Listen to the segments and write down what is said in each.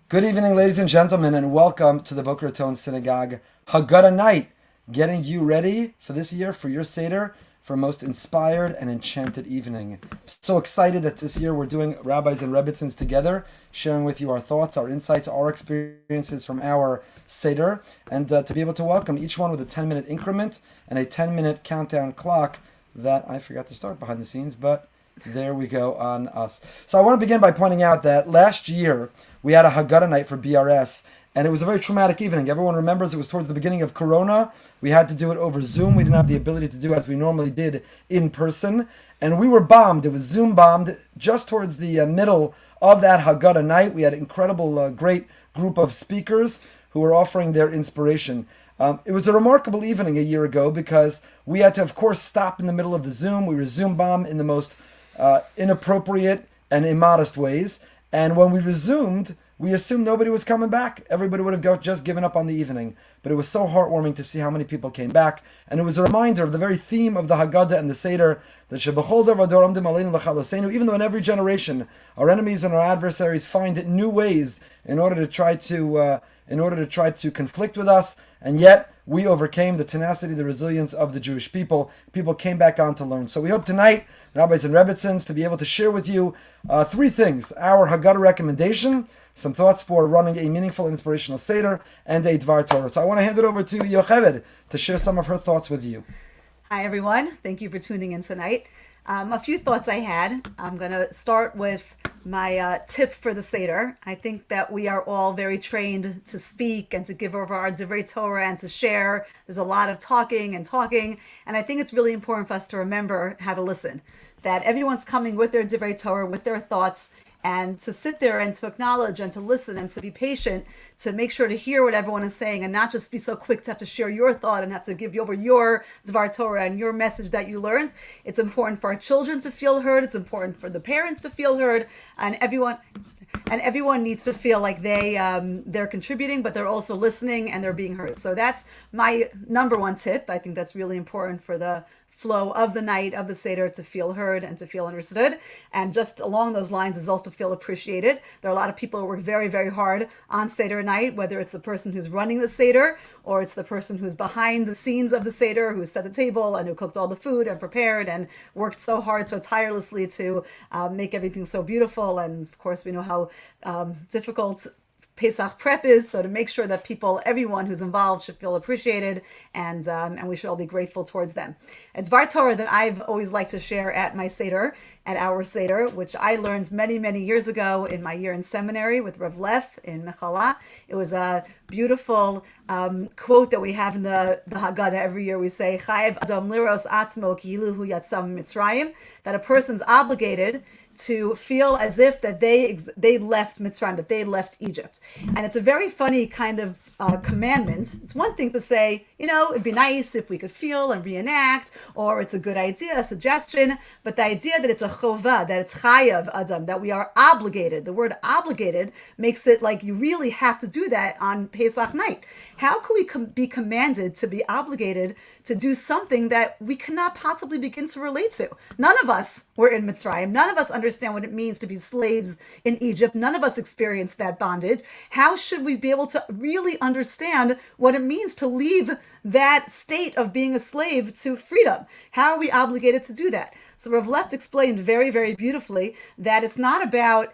Good evening, ladies and gentlemen, and welcome to the Boca Raton Synagogue Haggadah Night, getting you ready for this year, for your Seder, for a most inspired and enchanted evening. So excited that this year we're doing Rabbis and Rebbitzins together, sharing with you our thoughts, our insights, our experiences from our Seder, and to be able to welcome each one with a 10-minute increment and a 10-minute countdown clock that I forgot to start behind the scenes, but there we go on us. So I want to begin by pointing out that last year we had a Haggadah Night for BRS, and it was a very traumatic evening. Everyone remembers it was towards the beginning of Corona. We had to do it over Zoom. We didn't have the ability to do it as we normally did in person, and we were bombed. It was Zoom bombed just towards the middle of that Haggadah Night. We had an incredible, great group of speakers who were offering their inspiration. It was a remarkable evening a year ago because we had to, of course, stop in the middle of the Zoom. We were Zoom bombed in the most inappropriate and immodest ways. And when we resumed, we assumed nobody was coming back. Everybody would have just given up on the evening. But it was so heartwarming to see how many people came back. And it was a reminder of the very theme of the Haggadah and the Seder, that even though in every generation our enemies and our adversaries find new ways in order to try to conflict with us, and yet we overcame the tenacity, the resilience of the Jewish people. People came back on to learn. So we hope tonight, Rabbis and Rebbitzins, to be able to share with you three things: our Haggadah recommendation, some thoughts for running a meaningful and inspirational Seder, and a Dvar Torah. So I want to hand it over to Yocheved to share some of her thoughts with you. Hi, everyone. Thank you for tuning in tonight. A few thoughts I had. I'm going to start with my tip for the Seder. I think that we are all very trained to speak and to give over our Divrei Torah and to share. There's a lot of talking, and I think it's really important for us to remember how to listen. That everyone's coming with their Divrei Torah, with their thoughts, and to sit there and to acknowledge and to listen and to be patient, to make sure to hear what everyone is saying and not just be so quick to have to share your thought and have to give over your Dvar Torah and your message that you learned. It's important for our children to feel heard. It's important for the parents to feel heard, and everyone needs to feel like they're contributing, but they're also listening and they're being heard. So that's my number one tip. I think that's really important for the flow of the night, of the Seder, to feel heard and to feel understood. And just along those lines is also feel appreciated. There are a lot of people who work very, very hard on Seder night, whether it's the person who's running the Seder or it's the person who's behind the scenes of the Seder, who set the table and who cooked all the food and prepared and worked so hard, so tirelessly to make everything so beautiful. And of course, we know how difficult Pesach prep is, so to make sure that everyone who's involved should feel appreciated, and we should all be grateful towards them. It's Dvar Torah that I've always liked to share at my Seder, at our Seder, which I learned many, many years ago in my year in seminary with Rav Leff in Mechala. It was a beautiful quote that we have in the Haggadah every year. We say, Chayev Adam Liros Atzmo Ki'ilu Hu Yatzam Mitzrayim, that a person's obligated to feel as if that they left Mitzrayim, that they left Egypt. And it's a very funny kind of commandment. It's one thing to say, it'd be nice if we could feel and reenact, or it's a good idea, a suggestion, but the idea that it's a chovah, that it's chayav adam, that we are obligated. The word obligated makes it like you really have to do that on Pesach night. How can we be commanded to be obligated to do something that we cannot possibly begin to relate to? None of us were in Mitzrayim. None of us understand what it means to be slaves in Egypt. None of us experienced that bondage. How should we be able to really understand what it means to leave that state of being a slave to freedom? How are we obligated to do that? So Rav Leff explained very, very beautifully that it's not about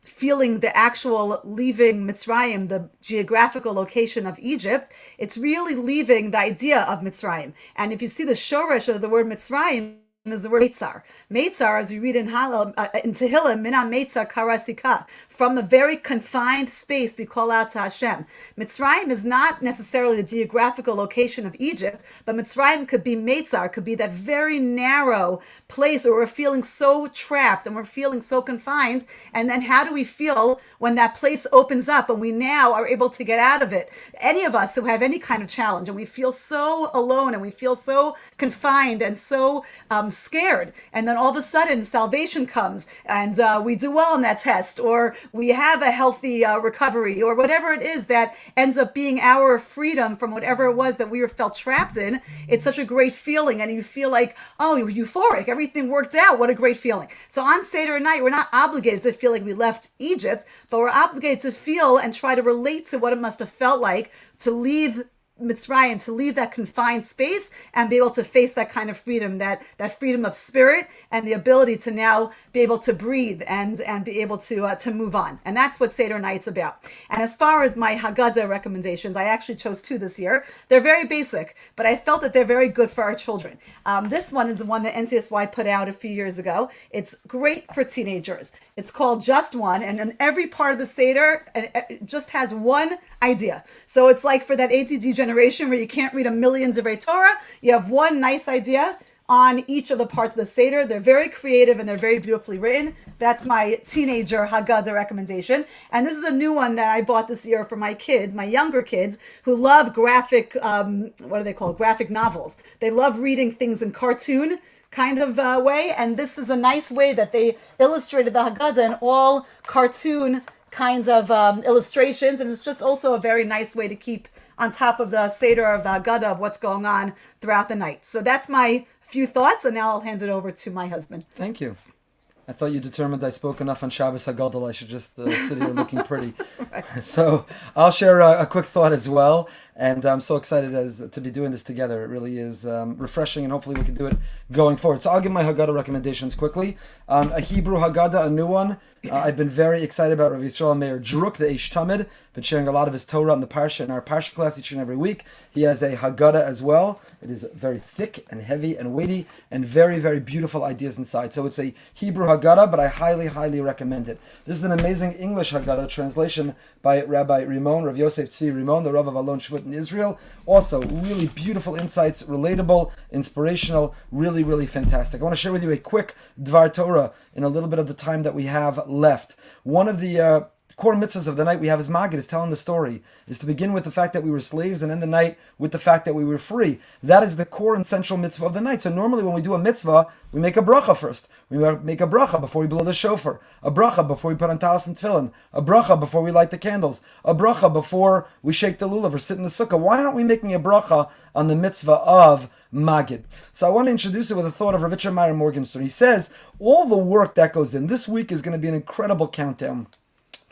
feeling the actual leaving Mitzrayim, the geographical location of Egypt. It's really leaving the idea of Mitzrayim. And if you see the shoresh of the word Mitzrayim, is the word Meitzar. Meitzar, as we read in Tehillim, Mina Meitzar Karasika, from a very confined space we call out to Hashem. Mitzrayim is not necessarily the geographical location of Egypt, but Mitzrayim could be Meitzar, could be that very narrow place where we're feeling so trapped and we're feeling so confined. And then how do we feel when that place opens up and we now are able to get out of it? Any of us who have any kind of challenge and we feel so alone and we feel so confined and so scared, and then all of a sudden salvation comes, and we do well on that test, or we have a healthy recovery, or whatever it is that ends up being our freedom from whatever it was that we were felt trapped in. It's such a great feeling, and you feel like, oh, you're euphoric, everything worked out, what a great feeling. So on Seder night, we're not obligated to feel like we left Egypt, but we're obligated to feel and try to relate to what it must have felt like to leave Mitzrayim, to leave that confined space and be able to face that kind of freedom, that freedom of spirit, and the ability to now be able to breathe and be able to move on. And that's what Seder night's about. And as far as my Haggadah recommendations, I actually chose 2 this year. They're very basic, but I felt that they're very good for our children. This one is the one that NCSY put out a few years ago. It's great for teenagers. It's called Just One, and in every part of the Seder, it just has one idea. So it's like for that ADD generation where you can't read a million Divrei Torah, you have one nice idea on each of the parts of the Seder. They're very creative and they're very beautifully written. That's my teenager Haggadah recommendation. And this is a new one that I bought this year for my kids, my younger kids, who love graphic, what do they call it? Graphic novels. They love reading things in cartoon kind of way. And this is a nice way that they illustrated the Haggadah in all cartoon kinds of illustrations. And it's just also a very nice way to keep on top of the Seder of the Haggadah of what's going on throughout the night. So that's my few thoughts, and now I'll hand it over to my husband. Thank you. I thought you determined I spoke enough on Shabbos HaGadol. I should just sit here looking pretty. Right. So I'll share a quick thought as well. And I'm so excited to be doing this together. It really is refreshing, and hopefully we can do it going forward. So I'll give my Haggadah recommendations quickly. A Hebrew Haggadah, a new one. I've been very excited about Rabbi Yisrael Meir Druk, the Eish Tamid. Been sharing a lot of his Torah in the Parsha, in our Parsha class each and every week. He has a Haggadah as well. It is very thick and heavy and weighty and very, very beautiful ideas inside. So it's a Hebrew Haggadah, but I highly, highly recommend it. This is an amazing English Haggadah translation by Rabbi Rimon, Rav Yosef Tzvi Rimon, the Rav of Alon Shvut in Israel. Also, really beautiful insights, relatable, inspirational, really, really fantastic. I want to share with you a quick Dvar Torah in a little bit of the time that we have left. One of the core mitzvahs of the night we have is Maggid, is telling the story, is to begin with the fact that we were slaves and end the night with the fact that we were free. That is the core and central mitzvah of the night. So normally when we do a mitzvah, we make a bracha first. We make a bracha before we blow the shofar, a bracha before we put on talis and tefillin, a bracha before we light the candles, a bracha before we shake the lulav or sit in the sukkah. Why aren't we making a bracha on the mitzvah of Maggid? So I want to introduce it with a thought of Rav Meir Morgenstern. He says all the work that goes in. This week is going to be an incredible countdown.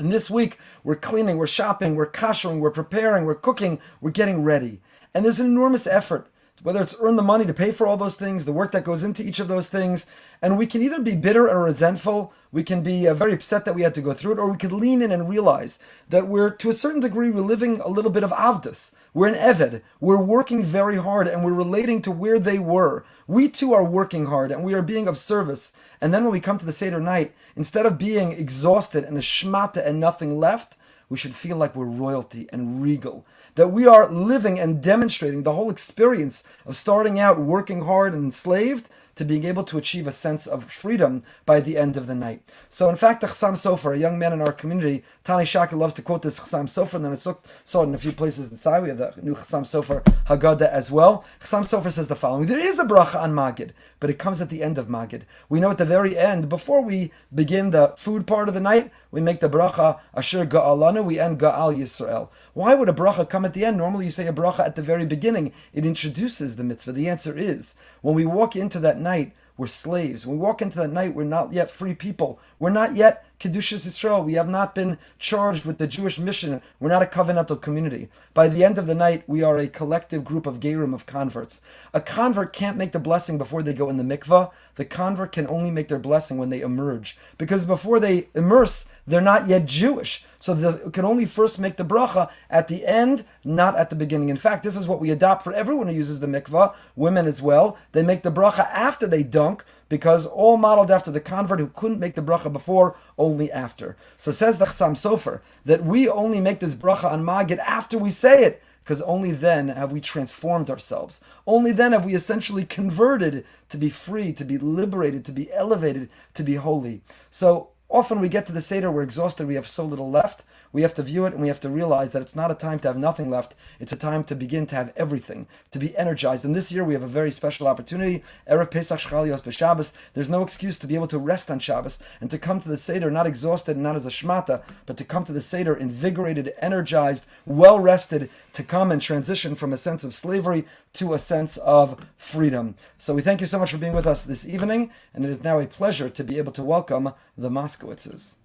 And this week, we're cleaning, we're shopping, we're kashering, we're preparing, we're cooking, we're getting ready. And there's an enormous effort, whether it's earn the money to pay for all those things, the work that goes into each of those things. And we can either be bitter or resentful, we can be very upset that we had to go through it, or we could lean in and realize that we're, to a certain degree, we're living a little bit of avdus. We're an eved. We're working very hard and we're relating to where they were. We too are working hard and we are being of service. And then when we come to the Seder night, instead of being exhausted and a shmata and nothing left, we should feel like we're royalty and regal. That we are living and demonstrating the whole experience of starting out working hard and enslaved to being able to achieve a sense of freedom by the end of the night. So in fact, the Chassam Sofer, a young man in our community, Tani Shaki loves to quote this Chassam Sofer, and then I saw it in a few places inside. We have the new Chassam Sofer Haggadah as well. Chassam Sofer says the following: there is a bracha on Maggid, but it comes at the end of Maggid. We know at the very end, before we begin the food part of the night, we make the bracha Asher Ga'alanu, we end Ga'al Yisrael. Why would a bracha come at the end? Normally you say a bracha at the very beginning. It introduces the mitzvah. The answer is, when we walk into that night, we're slaves. When we walk into that night, we're not yet free people. We're not yet Kedushas Yisrael. We have not been charged with the Jewish mission. We're not a covenantal community. By the end of the night, we are a collective group of gerim, of converts. A convert can't make the blessing before they go in the mikvah. The convert can only make their blessing when they emerge. Because before they immerse, they're not yet Jewish. So they can only first make the bracha at the end, not at the beginning. In fact, this is what we adopt for everyone who uses the mikvah, women as well. They make the bracha after they dunk, because all modeled after the convert who couldn't make the bracha before, only after. So says the Chassam Sofer that we only make this bracha on Maggid after we say it, because only then have we transformed ourselves. Only then have we essentially converted to be free, to be liberated, to be elevated, to be holy. So Often we get to the Seder, we're exhausted, we have so little left. We have to view it and we have to realize that it's not a time to have nothing left. It's a time to begin to have everything, to be energized. And this year we have a very special opportunity. Erev Pesach Shchalios b'Shabbos. There's no excuse to be able to rest on Shabbos and to come to the Seder not exhausted and not as a shmata, but to come to the Seder invigorated, energized, well-rested, to come and transition from a sense of slavery to a sense of freedom. So we thank you so much for being with us this evening, and it is now a pleasure to be able to welcome the Moskowitzes.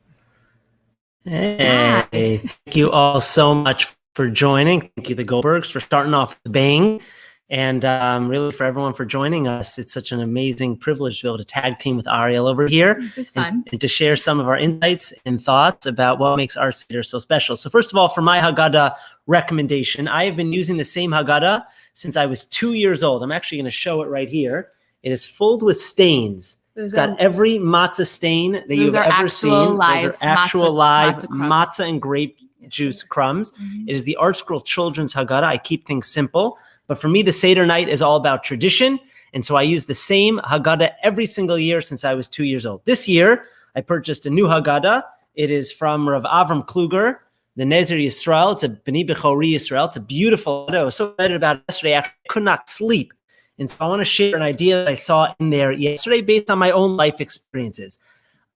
Hey, thank you all so much for joining. Thank you, the Goldbergs, for starting off the bang. And really for everyone for joining us. It's such an amazing privilege to be able to tag team with Ariel over here. It's fun. And to share some of our insights and thoughts about what makes our Seder so special. So first of all, for my Haggadah recommendation, I have been using the same Haggadah since I was 2 years old. I'm actually going to show it right here. It is filled with stains. It's got every matzah stain that you've ever seen. Those are actual live matzah and grape juice crumbs. Mm-hmm. It is the Art Scroll Children's Haggadah. I keep things simple. But for me, the Seder night is all about tradition. And so I use the same Haggadah every single year since I was 2 years old. This year, I purchased a new Haggadah. It is from Rav Avram Kluger, the Nezer Yisrael. It's a B'nai Bechori Yisrael. It's a beautiful Haggadah. I was so excited about it yesterday. I could not sleep. And so I want to share an idea that I saw in there yesterday based on my own life experiences.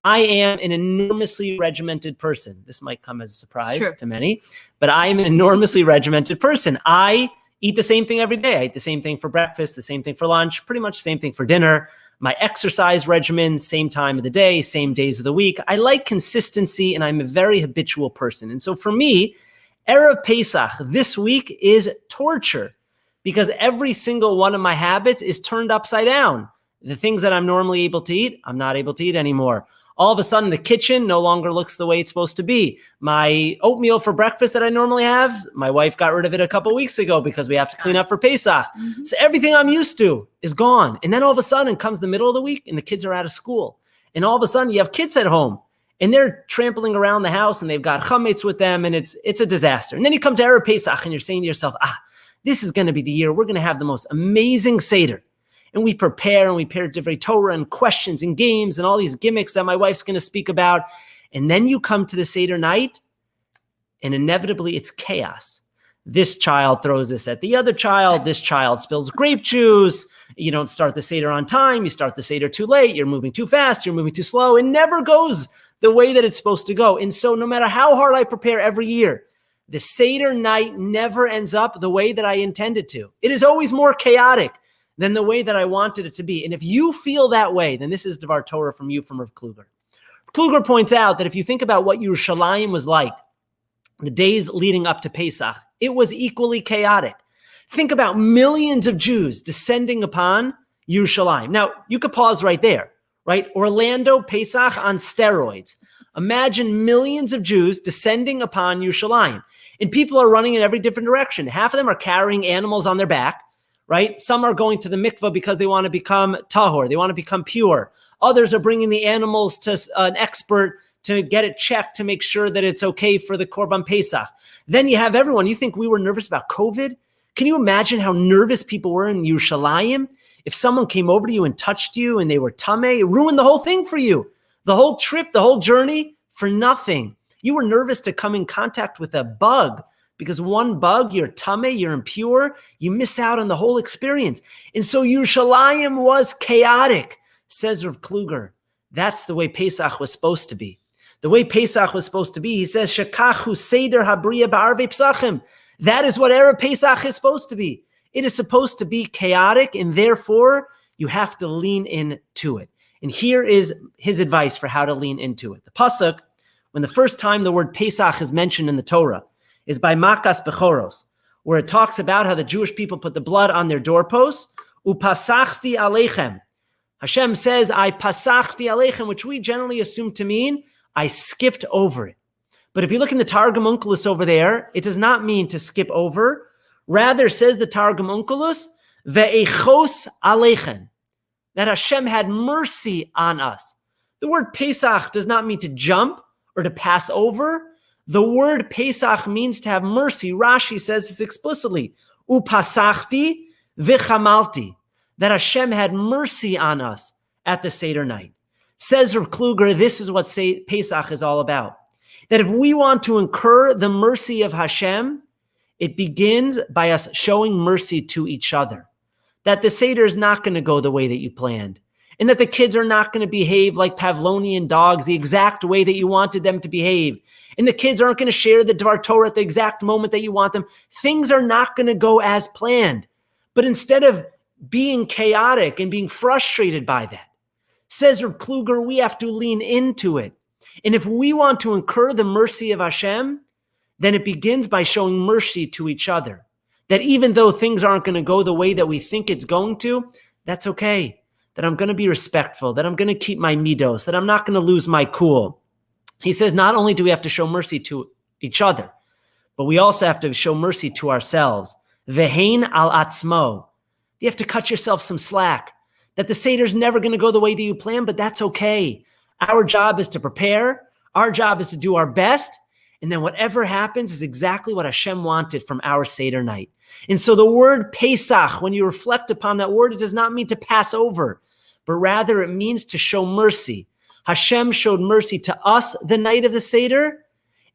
I am an enormously regimented person. This might come as a surprise to many, but I am an enormously regimented person. I eat the same thing every day. I eat the same thing for breakfast, the same thing for lunch, pretty much the same thing for dinner. My exercise regimen, same time of the day, same days of the week. I like consistency, and I'm a very habitual person. And so for me, Erev Pesach this week is torture, because every single one of my habits is turned upside down. The things that I'm normally able to eat, I'm not able to eat anymore. All of a sudden, the kitchen no longer looks the way it's supposed to be. My oatmeal for breakfast that I normally have, my wife got rid of it a couple weeks ago because we have to clean up for Pesach. Mm-hmm. So everything I'm used to is gone. And then all of a sudden comes the middle of the week and the kids are out of school. And all of a sudden you have kids at home and they're trampling around the house and they've got chametz with them and it's a disaster. And then you come to Erev Pesach and you're saying to yourself, this is going to be the year we're going to have the most amazing Seder. And we prepare different Torah and questions and games and all these gimmicks that my wife's going to speak about. And then you come to the Seder night and inevitably it's chaos. This child throws this at the other child. This child spills grape juice. You don't start the Seder on time. You start the Seder too late. You're moving too fast. You're moving too slow. It never goes the way that it's supposed to go. And so no matter how hard I prepare every year, the Seder night never ends up the way that I intended to. It is always more chaotic than the way that I wanted it to be. And if you feel that way, then this is Devar Torah from Rav Kluger. Kluger points out that if you think about what Yerushalayim was like, the days leading up to Pesach, it was equally chaotic. Think about millions of Jews descending upon Yerushalayim. Now, you could pause right there, right? Orlando Pesach on steroids. Imagine millions of Jews descending upon Yerushalayim. And people are running in every different direction. Half of them are carrying animals on their back, right? Some are going to the mikvah because they want to become tahor. They want to become pure. Others are bringing the animals to an expert to get it checked to make sure that it's okay for the Korban Pesach. Then you have everyone. You think we were nervous about COVID? Can you imagine how nervous people were in Yerushalayim? If someone came over to you and touched you and they were tameh, it ruined the whole thing for you. The whole trip, the whole journey for nothing. You were nervous to come in contact with a bug because one bug, you're tameh, you're impure, you miss out on the whole experience. And so Yerushalayim was chaotic, says Rav Kluger. That's the way Pesach was supposed to be. The way Pesach was supposed to be, he says, Shekachu Seder Habriya Ba'arvei Pesachim. That is what Erev Pesach is supposed to be. It is supposed to be chaotic, and therefore you have to lean into it. And here is his advice for how to lean into it. The pasuk, when the first time the word Pesach is mentioned in the Torah, is by Makas Bechoros, where it talks about how the Jewish people put the blood on their doorposts. Upasachti aleichem. Hashem says, I pasachti aleichem, which we generally assume to mean, I skipped over it. But if you look in the Targum Onkelos over there, it does not mean to skip over. Rather, says the Targum Onkelos, ve'echos aleichem, that Hashem had mercy on us. The word Pesach does not mean to jump or to pass over. The word Pesach means to have mercy. Rashi says this explicitly. Upasachti v'chamalti, that Hashem had mercy on us at the Seder night. Says Rav Kluger, this is what Pesach is all about. That if we want to incur the mercy of Hashem, it begins by us showing mercy to each other. That the Seder is not going to go the way that you planned. And that the kids are not going to behave like Pavlovian dogs the exact way that you wanted them to behave. And the kids aren't going to share the Dvar Torah at the exact moment that you want them. Things are not going to go as planned. But instead of being chaotic and being frustrated by that, says Rav Kluger, we have to lean into it. And if we want to incur the mercy of Hashem, then it begins by showing mercy to each other. That even though things aren't going to go the way that we think it's going to, that's okay. That I'm going to be respectful, that I'm going to keep my midos, that I'm not going to lose my cool. He says not only do we have to show mercy to each other, but we also have to show mercy to ourselves. Vehein al atzmo. You have to cut yourself some slack. That the Seder's never going to go the way that you plan, but that's okay. Our job is to prepare. Our job is to do our best. And then whatever happens is exactly what Hashem wanted from our Seder night. And so the word Pesach, when you reflect upon that word, it does not mean to pass over, but rather it means to show mercy. Hashem showed mercy to us the night of the Seder,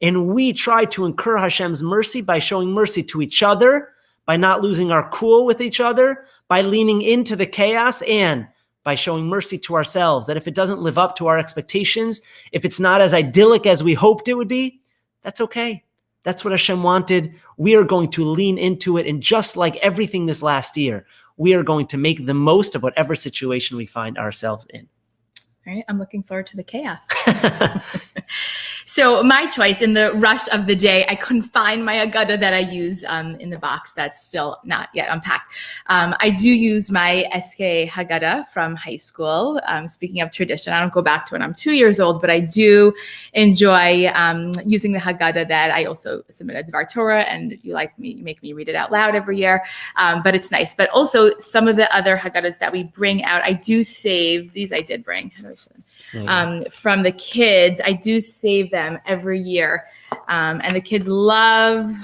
and we try to incur Hashem's mercy by showing mercy to each other, by not losing our cool with each other, by leaning into the chaos, and by showing mercy to ourselves, that if it doesn't live up to our expectations, if it's not as idyllic as we hoped it would be, that's okay. That's what Hashem wanted. We are going to lean into it, and just like everything this last year, we are going to make the most of whatever situation we find ourselves in. All right, I'm looking forward to the chaos. So my choice in the rush of the day, I couldn't find my Haggadah that I use in the box that's still not yet unpacked. I do use my SK Haggadah from high school. Speaking of tradition, I don't go back to when I'm 2 years old, but I do enjoy using the Haggadah that I also submit a Dvar Torah, and you make me read it out loud every year. But it's nice. But also some of the other Haggadahs that we bring out, I do save. These I did bring. From the kids, I do save them every year, and the kids love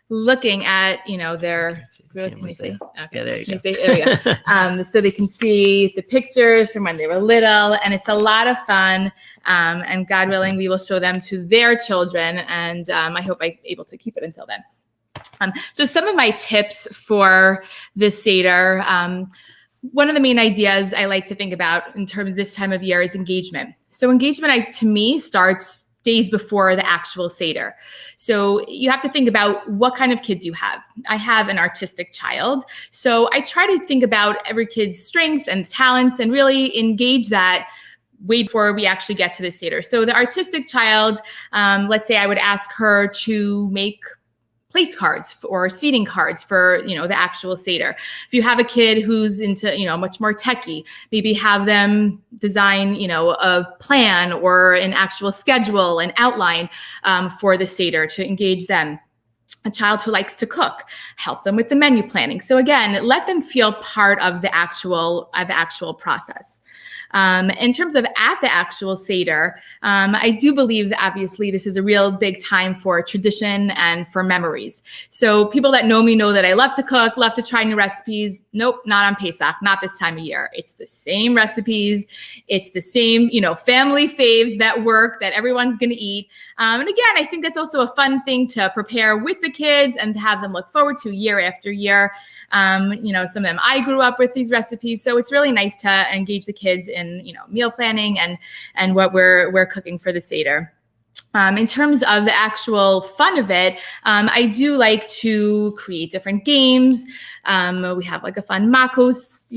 looking at their. Can we see? Okay. Yeah, there you go. There we go. So they can see the pictures from when they were little, and it's a lot of fun. And God willing, we will show them to their children, and I hope I'm able to keep it until then. So some of my tips for the Seder. One of the main ideas I like to think about in terms of this time of year is engagement. So engagement, to me, starts days before the actual Seder. So you have to think about what kind of kids you have. I have an artistic child. So I try to think about every kid's strengths and talents and really engage that way before we actually get to the Seder. So the artistic child, let's say I would ask her to make place cards or seating cards for, the actual Seder. If you have a kid who's into, much more techie, maybe have them design, a plan or an actual schedule and outline for the Seder to engage them. A child who likes to cook, help them with the menu planning. So again, let them feel part of the actual process. In terms of at the actual Seder, I do believe that obviously this is a real big time for tradition and for memories. So people that know me know that I love to cook, love to try new recipes. Nope, not on Pesach, not this time of year. It's the same recipes. It's the same, family faves that work, that everyone's going to eat. And again, I think that's also a fun thing to prepare with the kids and to have them look forward to year after year. Some of them, I grew up with these recipes. So it's really nice to engage the kids in, meal planning and what we're cooking for the Seder. In terms of the actual fun of it, I do like to create different games. We have like a fun Makos,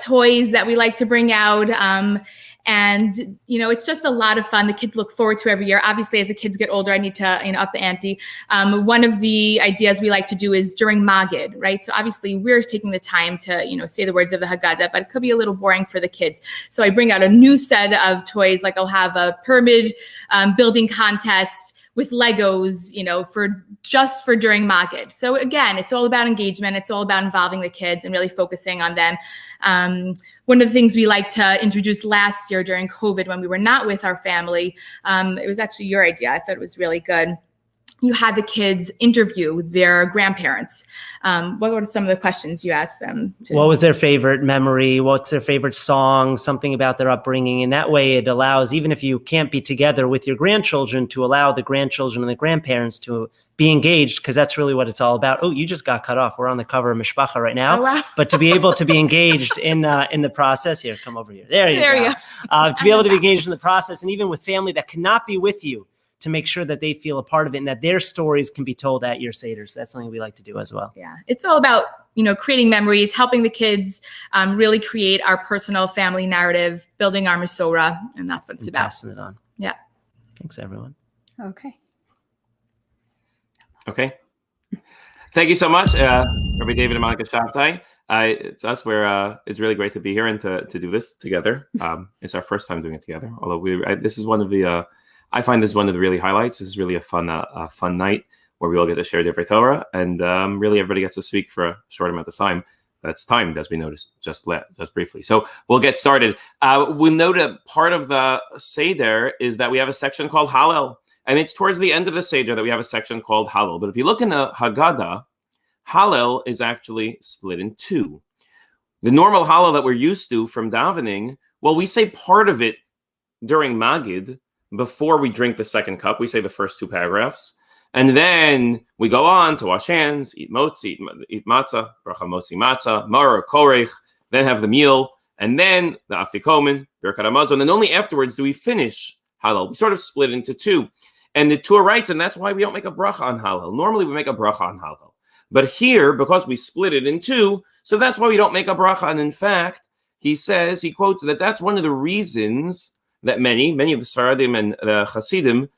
toys that we like to bring out. And, it's just a lot of fun. The kids look forward to every year. Obviously, as the kids get older, I need to, up the ante. One of the ideas we like to do is during Magid, right? So obviously we're taking the time to, say the words of the Haggadah, but it could be a little boring for the kids. So I bring out a new set of toys, like I'll have a pyramid building contest with Legos, for during Magid. So again, it's all about engagement. It's all about involving the kids and really focusing on them. One of the things we liked to introduce last year during COVID when we were not with our family, it was actually your idea. I thought it was really good. you had the kids interview their grandparents. What were some of the questions you asked them? What was their favorite memory? What's their favorite song? Something about their upbringing. And that way it allows, even if you can't be together with your grandchildren, to allow the grandchildren and the grandparents to be engaged, because that's really what it's all about. Oh, you just got cut off. We're on the cover of Mishpacha right now. Oh, wow. But to be able to be engaged in the process, here, come over here. There you go. Go. To be able to be engaged in the process, and even with family that cannot be with you, to make sure that they feel a part of it and that their stories can be told at your Seder. So that's something we like to do as well. Yeah, it's all about, creating memories, helping the kids really create our personal family narrative, building our Masorah, and that's what it's about. Passing it on. Yeah. Thanks, everyone. Okay. Okay. Thank you so much, Rabbi David and Monica Shabtai. It's us. It's really great to be here and to do this together. It's our first time doing it together. Although this is one of the, I find this one of the really highlights. This is really a fun night where we all get to share Divrei Torah, and really everybody gets to speak for a short amount of time. That's timed, as we noticed, just briefly. So we'll get started. We'll note that part of the Seder is that we have a section called Hallel, and it's towards the end of the Seder that we have a section called Hallel. But if you look in the Haggadah, Hallel is actually split in two. The normal Hallel that we're used to from davening, well, we say part of it during Magid, before we drink the second cup. We say the first two paragraphs. And then we go on to wash hands, eat motzi, eat matzah, bracha motzi matzah, maror, korech, then have the meal, and then the afikomen, birkat hamazon, and only afterwards do we finish Hallel. We sort of split into two. And the Torah writes, and that's why we don't make a bracha on Hallel. Normally we make a bracha on Hallel. But here, because we split it in two, so that's why we don't make a bracha. And in fact, he quotes that that's one of the reasons that many of the Sfaradim and the Hasidim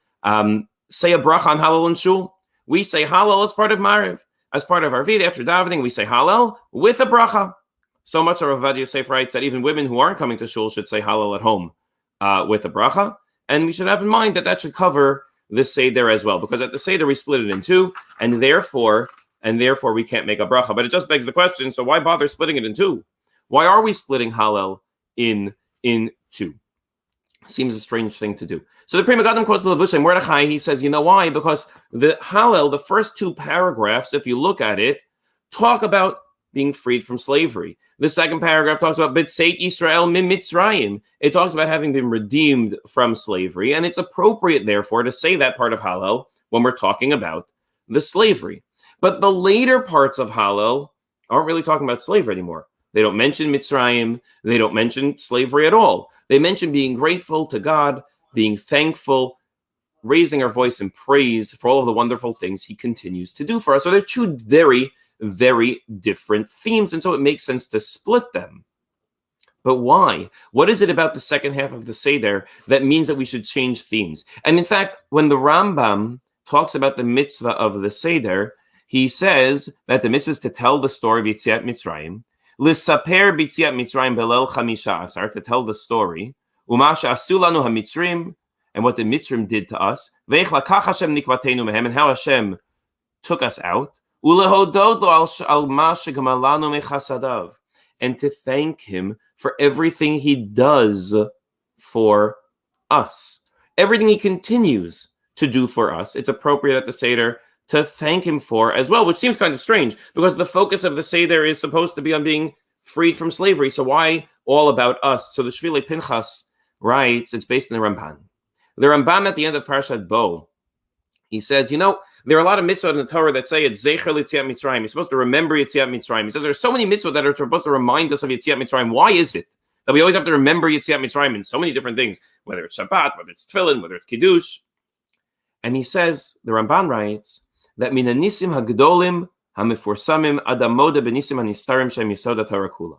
say a bracha on Hallel and Shul. We say Hallel as part of Mariv. As part of Arvit, after davening, we say Hallel with a bracha. So much of Rav Yosef writes that even women who aren't coming to Shul should say Hallel at home with a bracha. And we should have in mind that should cover the Seder as well, because at the Seder we split it in two, and therefore we can't make a bracha. But it just begs the question, so why bother splitting it in two? Why are we splitting Hallel in two? Seems a strange thing to do. So the Pri Megadim quotes Levushay Mordechai. He says, you know why? Because the Hallel, the first two paragraphs, if you look at it, talk about being freed from slavery. The second paragraph talks about B'tzeit Yisrael Min Mitzrayim. It talks about having been redeemed from slavery, and it's appropriate, therefore, to say that part of Hallel when we're talking about the slavery. But the later parts of Hallel aren't really talking about slavery anymore. They don't mention Mitzrayim. They don't mention slavery at all. They mention being grateful to God, being thankful, raising our voice in praise for all of the wonderful things he continues to do for us. So they're two very, very different themes, and so it makes sense to split them. But why? What is it about the second half of the Seder that means that we should change themes? And in fact, when the Rambam talks about the mitzvah of the Seder, he says that the mitzvah is to tell the story of Yetziat Mitzrayim, L'saper b'tziat Mitzrayim belel chamisha asar, to tell the story, Uma she'asu lanu hamitzrim, and what the Mitzrim did to us, Ve'ich lakach Hashem nikvatenu mehem, and how Hashem took us out, Ulehodot lo al ma shegamalanu mechasadav, and to thank him for everything he does for us, everything he continues to do for us. It's appropriate at the Seder to thank him for as well, which seems kind of strange because the focus of the Seder is supposed to be on being freed from slavery. So why all about us? So the Shvilei Pinchas writes, it's based in the Ramban. The Ramban at the end of Parashat Bo, he says, there are a lot of mitzvot in the Torah that say it's Zecher L'Yetziat Mitzrayim. You're supposed to remember Yetziat Mitzrayim. He says there are so many mitzvot that are supposed to remind us of Yetziat Mitzrayim. Why is it that we always have to remember Yetziat Mitzrayim in so many different things, whether it's Shabbat, whether it's Tefillin, whether it's Kiddush? And he says, the Ramban writes, that min hanisim hagdolim hamefursamim adamoda benisim hanistarim shem yisod Torah kula.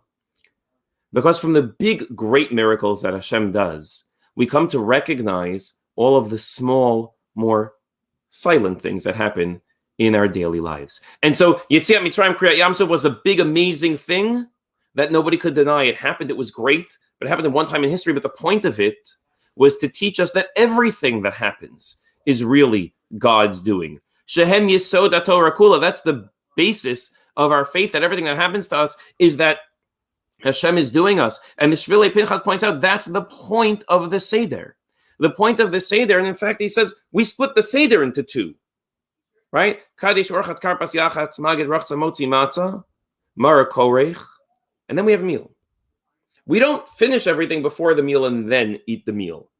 Because from the big, great miracles that Hashem does, we come to recognize all of the small, more silent things that happen in our daily lives. And so Yetziat Mitzrayim Kriyat Yamsuf was a big, amazing thing that nobody could deny. It happened. It was great, but it happened at one time in history. But the point of it was to teach us that everything that happens is really God's doing. Shehem Yesod Torah Kula. That's the basis of our faith, that everything that happens to us is that Hashem is doing us. And the Shvilei Pinchas points out that's the point of the Seder. The point of the Seder, and in fact, he says, we split the Seder into two. right? Kadesh orchatz karpas yachatz magid rachza motzi matzah mara korech, and then we have a meal. We don't finish everything before the meal and then eat the meal.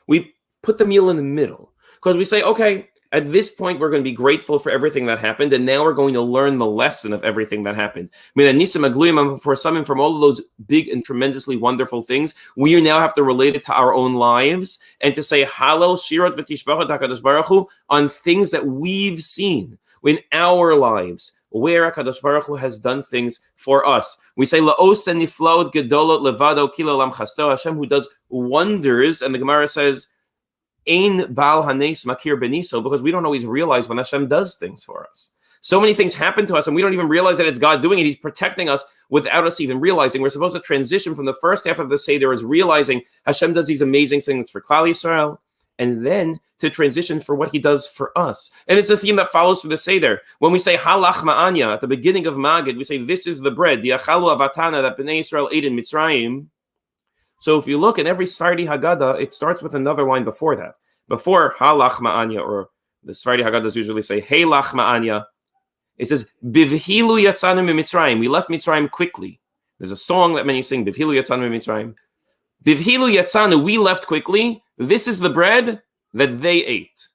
We put the meal in the middle because we say, okay, at this point, we're going to be grateful for everything that happened, and now we're going to learn the lesson of everything that happened. For some and from all of those big and tremendously wonderful things, we now have to relate it to our own lives and to say Hallel, Shirot, V'Tishbachat HaKadosh Baruch Hu on things that we've seen in our lives, where HaKadosh Baruch Hu has done things for us. We say La'os and Niflaot Gedolot Levado Kilo Lam Chasto, Hashem who does wonders, and the Gemara says, Ein Baal Hanes Makir Beniso, because we don't always realize when Hashem does things for us. So many things happen to us and we don't even realize that it's God doing it. He's protecting us without us even realizing. We're supposed to transition from the first half of the Seder as realizing Hashem does these amazing things for Klal Yisrael, and then to transition for what he does for us. And it's a theme that follows through the Seder. When we say Halach Ma'anya at the beginning of Magid, we say this is the bread, the Achalu Avatana that Bnei Yisrael ate in Mitzrayim. So if you look at every Sephardi Haggadah, it starts with another line before that. Before Halach Ma'anya, or the Sephardi Haggadahs usually say Heilach Ma'anya, it says Bivhilu Yatzanu Mitzrayim. We left Mitzrayim quickly. There's a song that many sing, Bivhilu Yatzanu Mitzrayim. Bivhilu Yatzanu, we left quickly. This is the bread that they ate.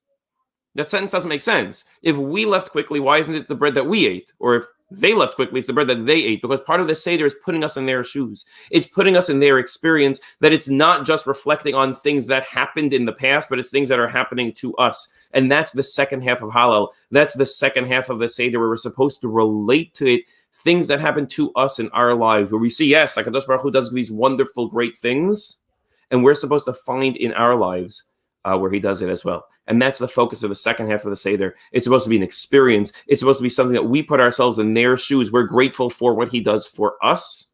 That sentence doesn't make sense. If we left quickly, why isn't it the bread that we ate? Or if they left quickly, it's the bread that they ate, because part of the Seder is putting us in their shoes. It's putting us in their experience, that it's not just reflecting on things that happened in the past, but it's things that are happening to us. And that's the second half of Hallel. That's the second half of the Seder, where we're supposed to relate to it, things that happen to us in our lives, where we see, yes, HaKadosh Baruch Hu does these wonderful, great things, and we're supposed to find in our lives where he does it as well. And that's the focus of the second half of the Seder. It's supposed to be an experience. It's supposed to be something that we put ourselves in their shoes. We're grateful for what he does for us.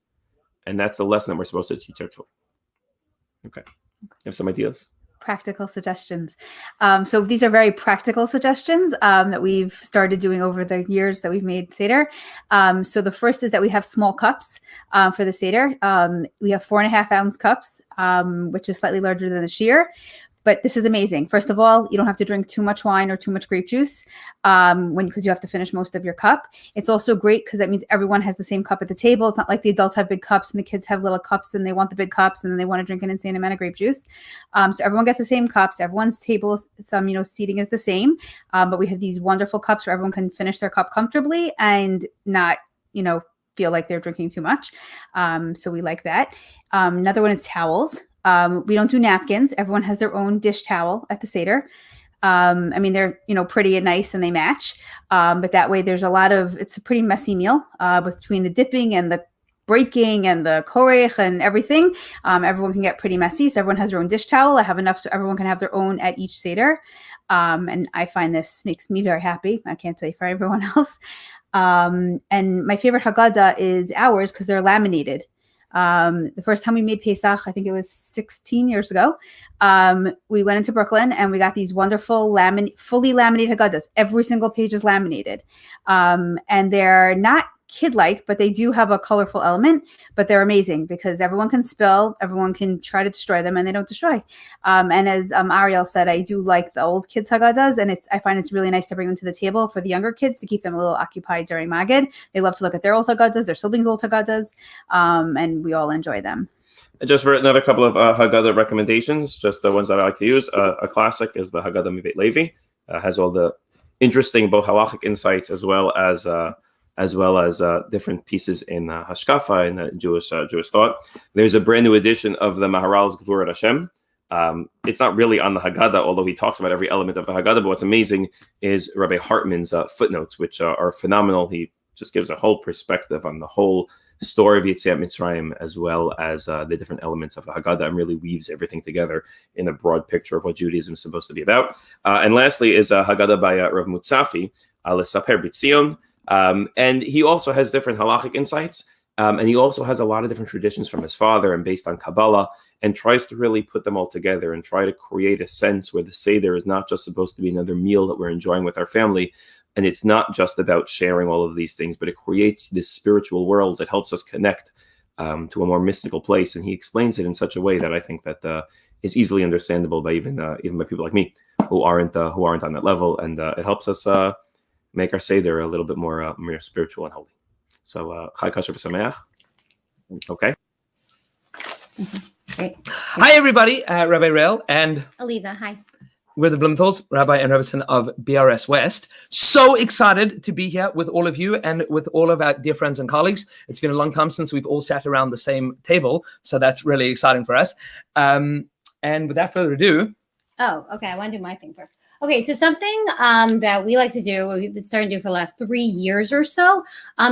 And that's the lesson that we're supposed to teach our children. Okay. You have some ideas? Practical suggestions. So these are very practical suggestions that we've started doing over the years that we've made Seder. So the first is that we have small cups for the Seder. We have 4.5 ounce cups, which is slightly larger than the shear. But this is amazing. First of all, you don't have to drink too much wine or too much grape juice because you have to finish most of your cup. It's also great because that means everyone has the same cup at the table. It's not like the adults have big cups and the kids have little cups and they want the big cups and then they want to drink an insane amount of grape juice. So everyone gets the same cups. Everyone's table, seating is the same. But we have these wonderful cups where everyone can finish their cup comfortably and not, feel like they're drinking too much. So we like that. Another one is towels. We don't do napkins. Everyone has their own dish towel at the Seder. They're, pretty and nice and they match. But that way it's a pretty messy meal between the dipping and the breaking and the korech and everything. Everyone can get pretty messy. So everyone has their own dish towel. I have enough so everyone can have their own at each Seder. And I find this makes me very happy. I can't say for everyone else. And my favorite Haggadah is ours because they're laminated. The first time we made Pesach, I think it was 16 years ago, we went into Brooklyn and we got these wonderful fully laminated Haggadahs. Every single page is laminated. And they're not kid-like, but they do have a colorful element, but they're amazing because everyone can spill, everyone can try to destroy them, and they don't destroy. And as Ariel said, I do like the old kids Haggadahs, and I find it's really nice to bring them to the table for the younger kids to keep them a little occupied during Magid. They love to look at their old Haggadahs, their siblings' old Haggadahs, and we all enjoy them. Just for another couple of Haggadah recommendations, just the ones that I like to use. A classic is the Haggadah Mibeit Levi. Has all the interesting both halachic insights as well as different pieces in Hashkafa and Jewish thought. There's a brand new edition of the Maharal's Gvurat Hashem. It's not really on the Haggadah, although he talks about every element of the Haggadah. But what's amazing is Rabbi Hartman's footnotes, which are phenomenal. He just gives a whole perspective on the whole story of Yetziat Mitzrayim, as well as the different elements of the Haggadah, and really weaves everything together in a broad picture of what Judaism is supposed to be about. And lastly is Haggadah by Rav Mutzafi, L'Saper B'Tzion. And he also has different halachic insights, and he also has a lot of different traditions from his father and based on Kabbalah, and tries to really put them all together and try to create a sense where the Seder is not just supposed to be another meal that we're enjoying with our family, and it's not just about sharing all of these things, but it creates this spiritual world that helps us connect to a more mystical place. And he explains it in such a way that I think that is easily understandable by even by people like me who aren't on that level, and it helps us make our Seder a little bit more spiritual and holy. So, Chag Kosher V'Sameach. Okay. Great. Hi, everybody. Rabbi Rael and Aliza, hi. we're the Blumenthals, Rabbi and Rebbetzin of BRS West. So excited to be here with all of you and with all of our dear friends and colleagues. It's been a long time since we've all sat around the same table, so that's really exciting for us. And without further ado, Oh, okay. I want to do my thing first. Okay, so something that we like to do, we've been starting to do for the last 3 years or so,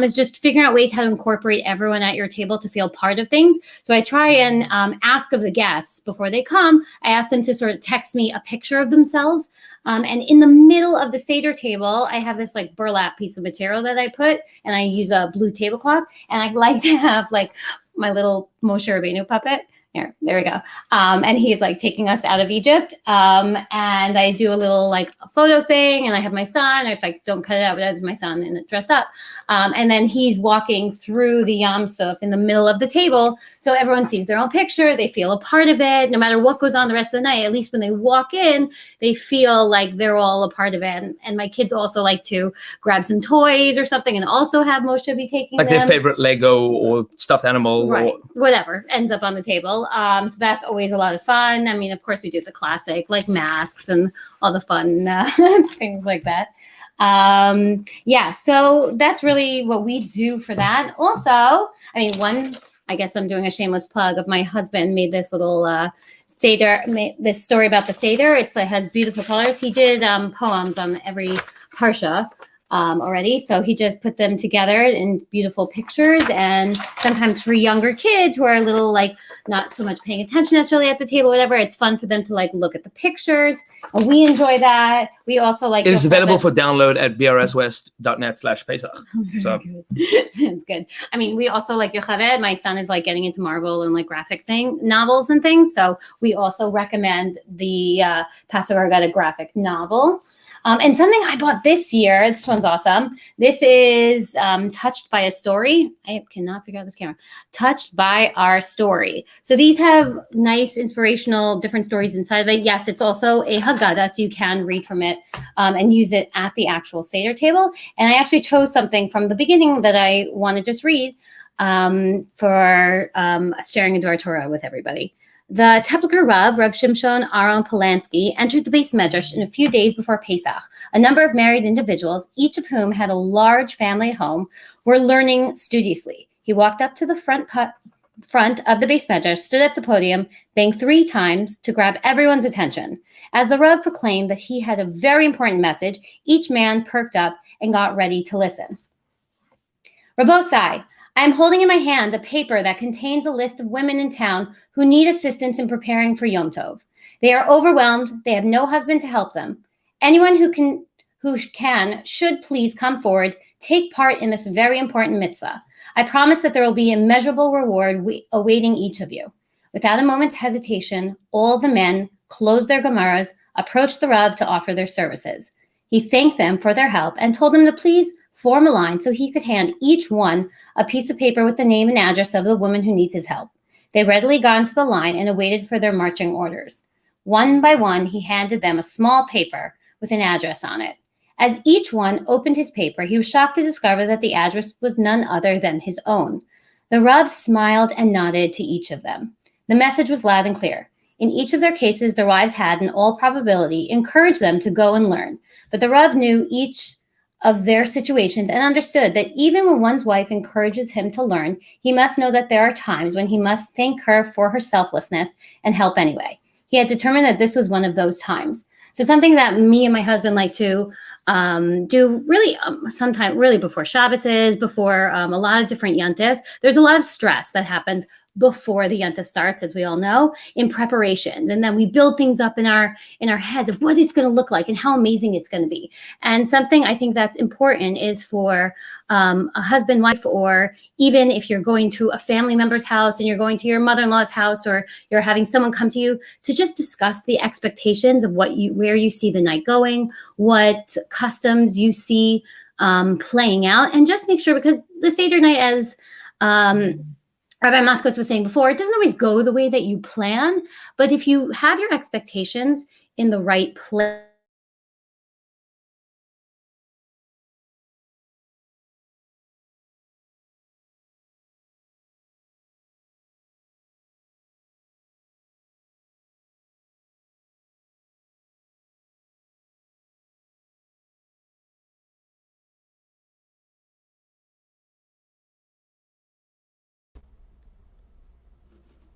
is just figuring out ways how to incorporate everyone at your table to feel part of things. So I try and ask of the guests before they come, I ask them to sort of text me a picture of themselves. And in the middle of the Seder table, I have this like burlap piece of material that I put, and I use a blue tablecloth. And I like to have like my little Moshe Rabbeinu puppet. There we go. And he's like taking us out of Egypt. And I do a little like a photo thing, and I have my son. If I don't cut it out, that's my son and dressed up. And then he's walking through the Yam Suf in the middle of the table. So everyone sees their own picture. They feel a part of it. No matter what goes on the rest of the night, at least when they walk in, they feel like they're all a part of it. And my kids also like to grab some toys or something and also have Moshe be taking like them. their favorite Lego or stuffed animal. Right, Or whatever ends up on the table. So that's always a lot of fun. I mean, of course, we do the classic like masks and all the fun things like that. Yeah, so that's really what we do for that. Also, I mean, I guess I'm doing a shameless plug of my husband made this little Seder, this story about the Seder. It has beautiful colors. He did poems on every Parsha already. So he just put them together in beautiful pictures, and sometimes for younger kids who are a little like not so much paying attention necessarily at the table, whatever, it's fun for them to like look at the pictures, and we enjoy that. We also like it is available for download at brswest.net/Pesach. So it's good. I mean, we also like Yocheved. My son is like getting into Marvel and like graphic novels and things. So we also recommend the Passover Haggadah graphic novel. And something I bought this year, this one's awesome. This is Touched by a Story. I cannot figure out this camera. Touched by Our Story. So these have nice, inspirational, different stories inside of it. Yes, it's also a Haggadah, so you can read from it and use it at the actual Seder table. And I actually chose something from the beginning that I want to just read for sharing into our Torah with everybody. The Tepliker Rav Shimshon Aaron Polanski, entered the Beis Medrash in a few days before Pesach. A number of married individuals, each of whom had a large family at home, were learning studiously. He walked up to the front of the Beis Medrash, stood at the podium, banged 3 times to grab everyone's attention. As the Rav proclaimed that he had a very important message, each man perked up and got ready to listen. Rabbosai, I am holding in my hand a paper that contains a list of women in town who need assistance in preparing for Yom Tov. They are overwhelmed. They have no husband to help them. Anyone who can should please come forward, take part in this very important mitzvah. I promise that there will be immeasurable reward awaiting each of you. Without a moment's hesitation, all the men closed their gemaras, approached the Rav to offer their services. He thanked them for their help and told them to please form a line so he could hand each one a piece of paper with the name and address of the woman who needs his help. They readily got into the line and awaited for their marching orders. One by one, he handed them a small paper with an address on it. As each one opened his paper, he was shocked to discover that the address was none other than his own. The Rav smiled and nodded to each of them. The message was loud and clear. In each of their cases, their wives had, in all probability, encouraged them to go and learn. But the Rav knew each of their situations and understood that even when one's wife encourages him to learn, he must know that there are times when he must thank her for her selflessness and help anyway. He had determined that this was one of those times. So something that me and my husband like to do really sometime really before Shabbos is, before a lot of different yontifs. There's a lot of stress that happens before the yontif starts, as we all know, in preparation. And then we build things up in our heads of what it's going to look like and how amazing it's going to be. And something I think that's important is for a husband, wife, or even if you're going to a family member's house and you're going to your mother-in-law's house, or you're having someone come to you, to just discuss the expectations of where you see the night going, what customs you see playing out, and just make sure, because the Seder night, as Rabbi Moskowitz was saying before, it doesn't always go the way that you plan, but if you have your expectations in the right place,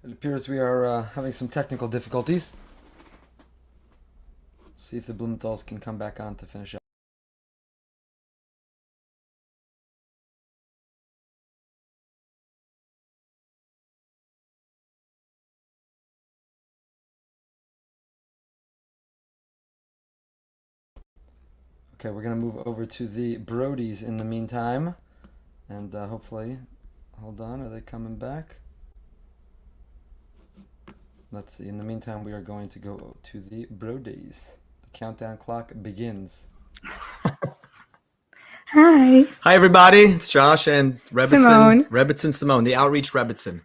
It appears we are having some technical difficulties. See if the Blumenthal's can come back on to finish up. Okay, we're going to move over to the Brodies in the meantime. And hopefully, hold on, are they coming back? Let's see. In the meantime, we are going to go to the Brodies. The countdown clock begins. Hi. Hi, everybody. It's Josh and Simone. Rebbitzin Simone, the Outreach Rebbitzin.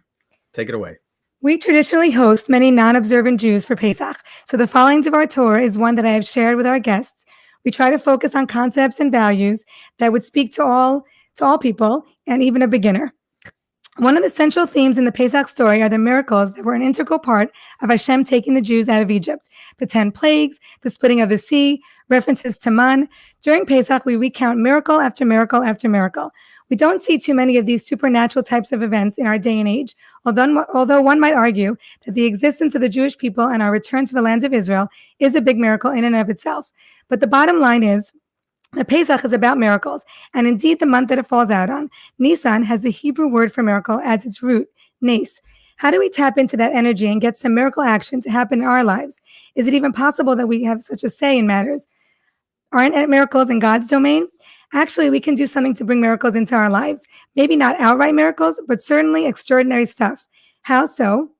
Take it away. We traditionally host many non-observant Jews for Pesach, so the following Devar Torah is one that I have shared with our guests. We try to focus on concepts and values that would speak to all people and even a beginner. One of the central themes in the Pesach story are the miracles that were an integral part of Hashem taking the Jews out of Egypt. The 10 plagues, the splitting of the sea, references to man. During Pesach, we recount miracle after miracle after miracle. We don't see too many of these supernatural types of events in our day and age, although one might argue that the existence of the Jewish people and our return to the lands of Israel is a big miracle in and of itself. But the bottom line is, the Pesach is about miracles, and indeed the month that it falls out on, Nisan, has the Hebrew word for miracle as its root, nes. How do we tap into that energy and get some miracle action to happen in our lives? Is it even possible that we have such a say in matters? Aren't miracles in God's domain? Actually, we can do something to bring miracles into our lives. Maybe not outright miracles, but certainly extraordinary stuff. How so?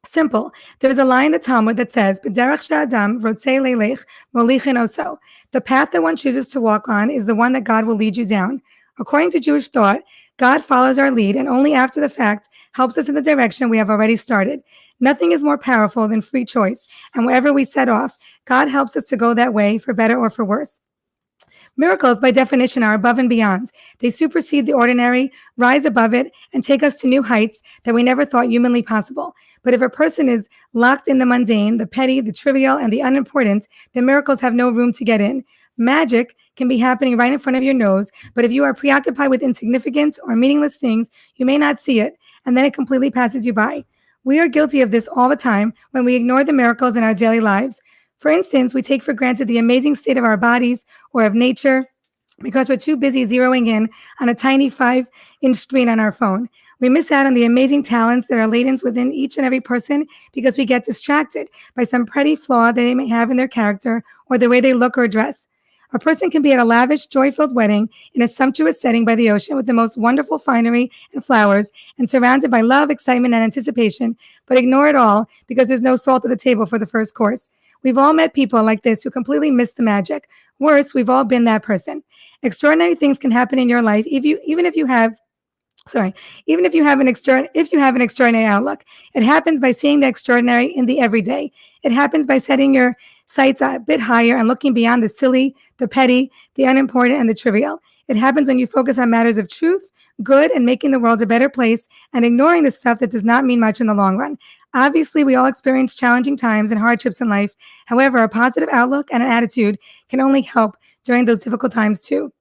Simple. There's a line in the Talmud that says, "B'derech she'adam rotzei leilech molichin oso." The path that one chooses to walk on is the one that God will lead you down. According to Jewish thought, God follows our lead and only after the fact helps us in the direction we have already started. Nothing is more powerful than free choice, and wherever we set off, God helps us to go that way for better or for worse. Miracles, by definition, are above and beyond. They supersede the ordinary, rise above it, and take us to new heights that we never thought humanly possible. But if a person is locked in the mundane, the petty, the trivial, and the unimportant, then miracles have no room to get in. Magic can be happening right in front of your nose, but if you are preoccupied with insignificant or meaningless things, you may not see it, and then it completely passes you by. We are guilty of this all the time when we ignore the miracles in our daily lives. For instance, we take for granted the amazing state of our bodies or of nature because we're too busy zeroing in on a tiny 5-inch screen on our phone. We miss out on the amazing talents that are latent within each and every person because we get distracted by some petty flaw that they may have in their character or the way they look or dress. A person can be at a lavish, joy-filled wedding in a sumptuous setting by the ocean with the most wonderful finery and flowers and surrounded by love, excitement, and anticipation, but ignore it all because there's no salt at the table for the first course. We've all met people like this who completely miss the magic. Worse, we've all been that person. Extraordinary things can happen in your life even if you have an extraordinary outlook. It happens by seeing the extraordinary in the everyday. It happens by setting your sights a bit higher and looking beyond the silly, the petty, the unimportant, and the trivial. It happens when you focus on matters of truth, good, and making the world a better place, and ignoring the stuff that does not mean much in the long run. Obviously, we all experience challenging times and hardships in life. However, a positive outlook and an attitude can only help during those difficult times too.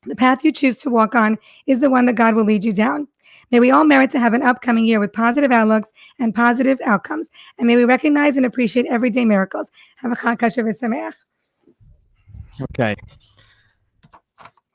The path you choose to walk on is the one that God will lead you down. May we all merit to have an upcoming year with positive outlooks and positive outcomes. And may we recognize and appreciate everyday miracles. Have a Chag Kasher v'Sameach. Okay.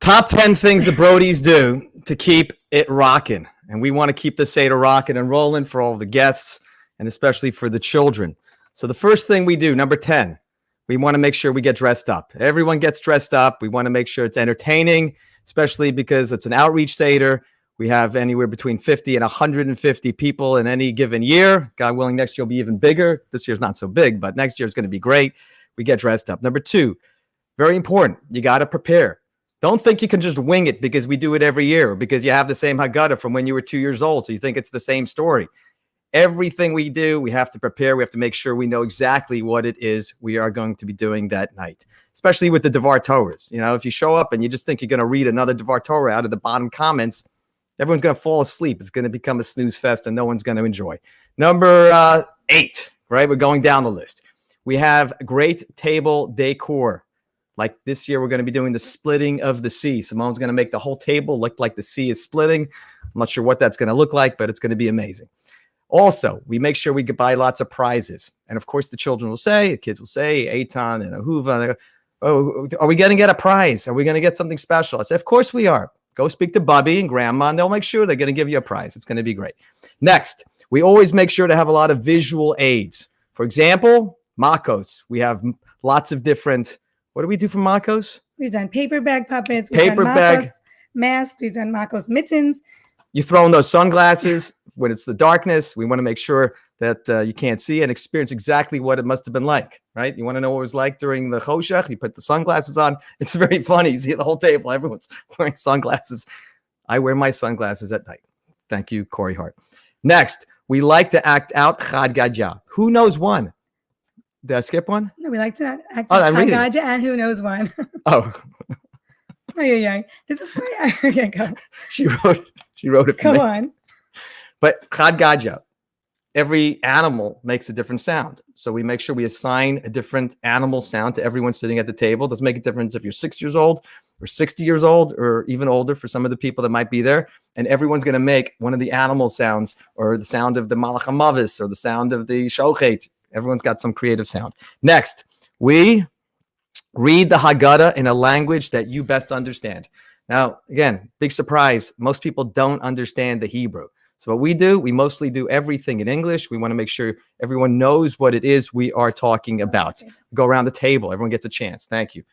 Top 10 things the Brodies do to keep it rocking. And we want to keep the Seder rocking and rolling for all the guests and especially for the children. So the first thing we do, number 10, we want to make sure we get dressed up. Everyone gets dressed up. We want to make sure it's entertaining, especially because it's an outreach Seder. We have anywhere between 50 and 150 people in any given year. God willing, next year will be even bigger. This year's not so big, but next year is going to be great. We get dressed up. Number 2, very important. You got to prepare. Don't think you can just wing it because we do it every year or because you have the same Haggadah from when you were 2 years old. So you think it's the same story. Everything we do, we have to prepare. We have to make sure we know exactly what it is we are going to be doing that night, especially with the Devar Torahs. You know, if you show up and you just think you're going to read another Devar Torah out of the bottom comments, everyone's going to fall asleep. It's going to become a snooze fest and no one's going to enjoy. Number 8, right? We're going down the list. We have great table decor. Like this year, we're going to be doing the splitting of the sea. Simone's going to make the whole table look like the sea is splitting. I'm not sure what that's going to look like, but it's going to be amazing. Also, we make sure we buy lots of prizes. And of course, the children will say, the kids will say, Eitan and Ahuva, oh, are we going to get a prize? Are we going to get something special? I say, of course we are. Go speak to Bubby and Grandma, and they'll make sure they're going to give you a prize. It's going to be great. Next, we always make sure to have a lot of visual aids. For example, Makos. We have lots of different, what do we do for Makos? We've done paper bag puppets. We've Paper done bag. Makos masks. We've done Makos mittens. You throw in those sunglasses when it's the darkness. We want to make sure that you can't see and experience exactly what it must have been like, right? You want to know what it was like during the Choshech? You put the sunglasses on. It's very funny. You see the whole table. Everyone's wearing sunglasses. I wear my sunglasses at night. Thank you, Corey Hart. Next, we like to act out Haggadah. Who knows one? Did I skip one? No, we like to act I'm reading. Haggadah and who knows one. Oh, Oh, yeah. This is why I can't go. she wrote it for Go me. on. But Haggadah, every animal makes a different sound. So we make sure we assign a different animal sound to everyone sitting at the table. It doesn't make a difference if you're 6 years old or 60 years old or even older for some of the people that might be there. And everyone's going to make one of the animal sounds or the sound of the Malach HaMavis or the sound of the Shochet. Everyone's got some creative sound. Next, we read the Haggadah in a language that you best understand. Now, again, big surprise. Most people don't understand the Hebrew. So what we do, we mostly do everything in English. We want to make sure everyone knows what it is we are talking about. Go around the table. Everyone gets a chance. Thank you.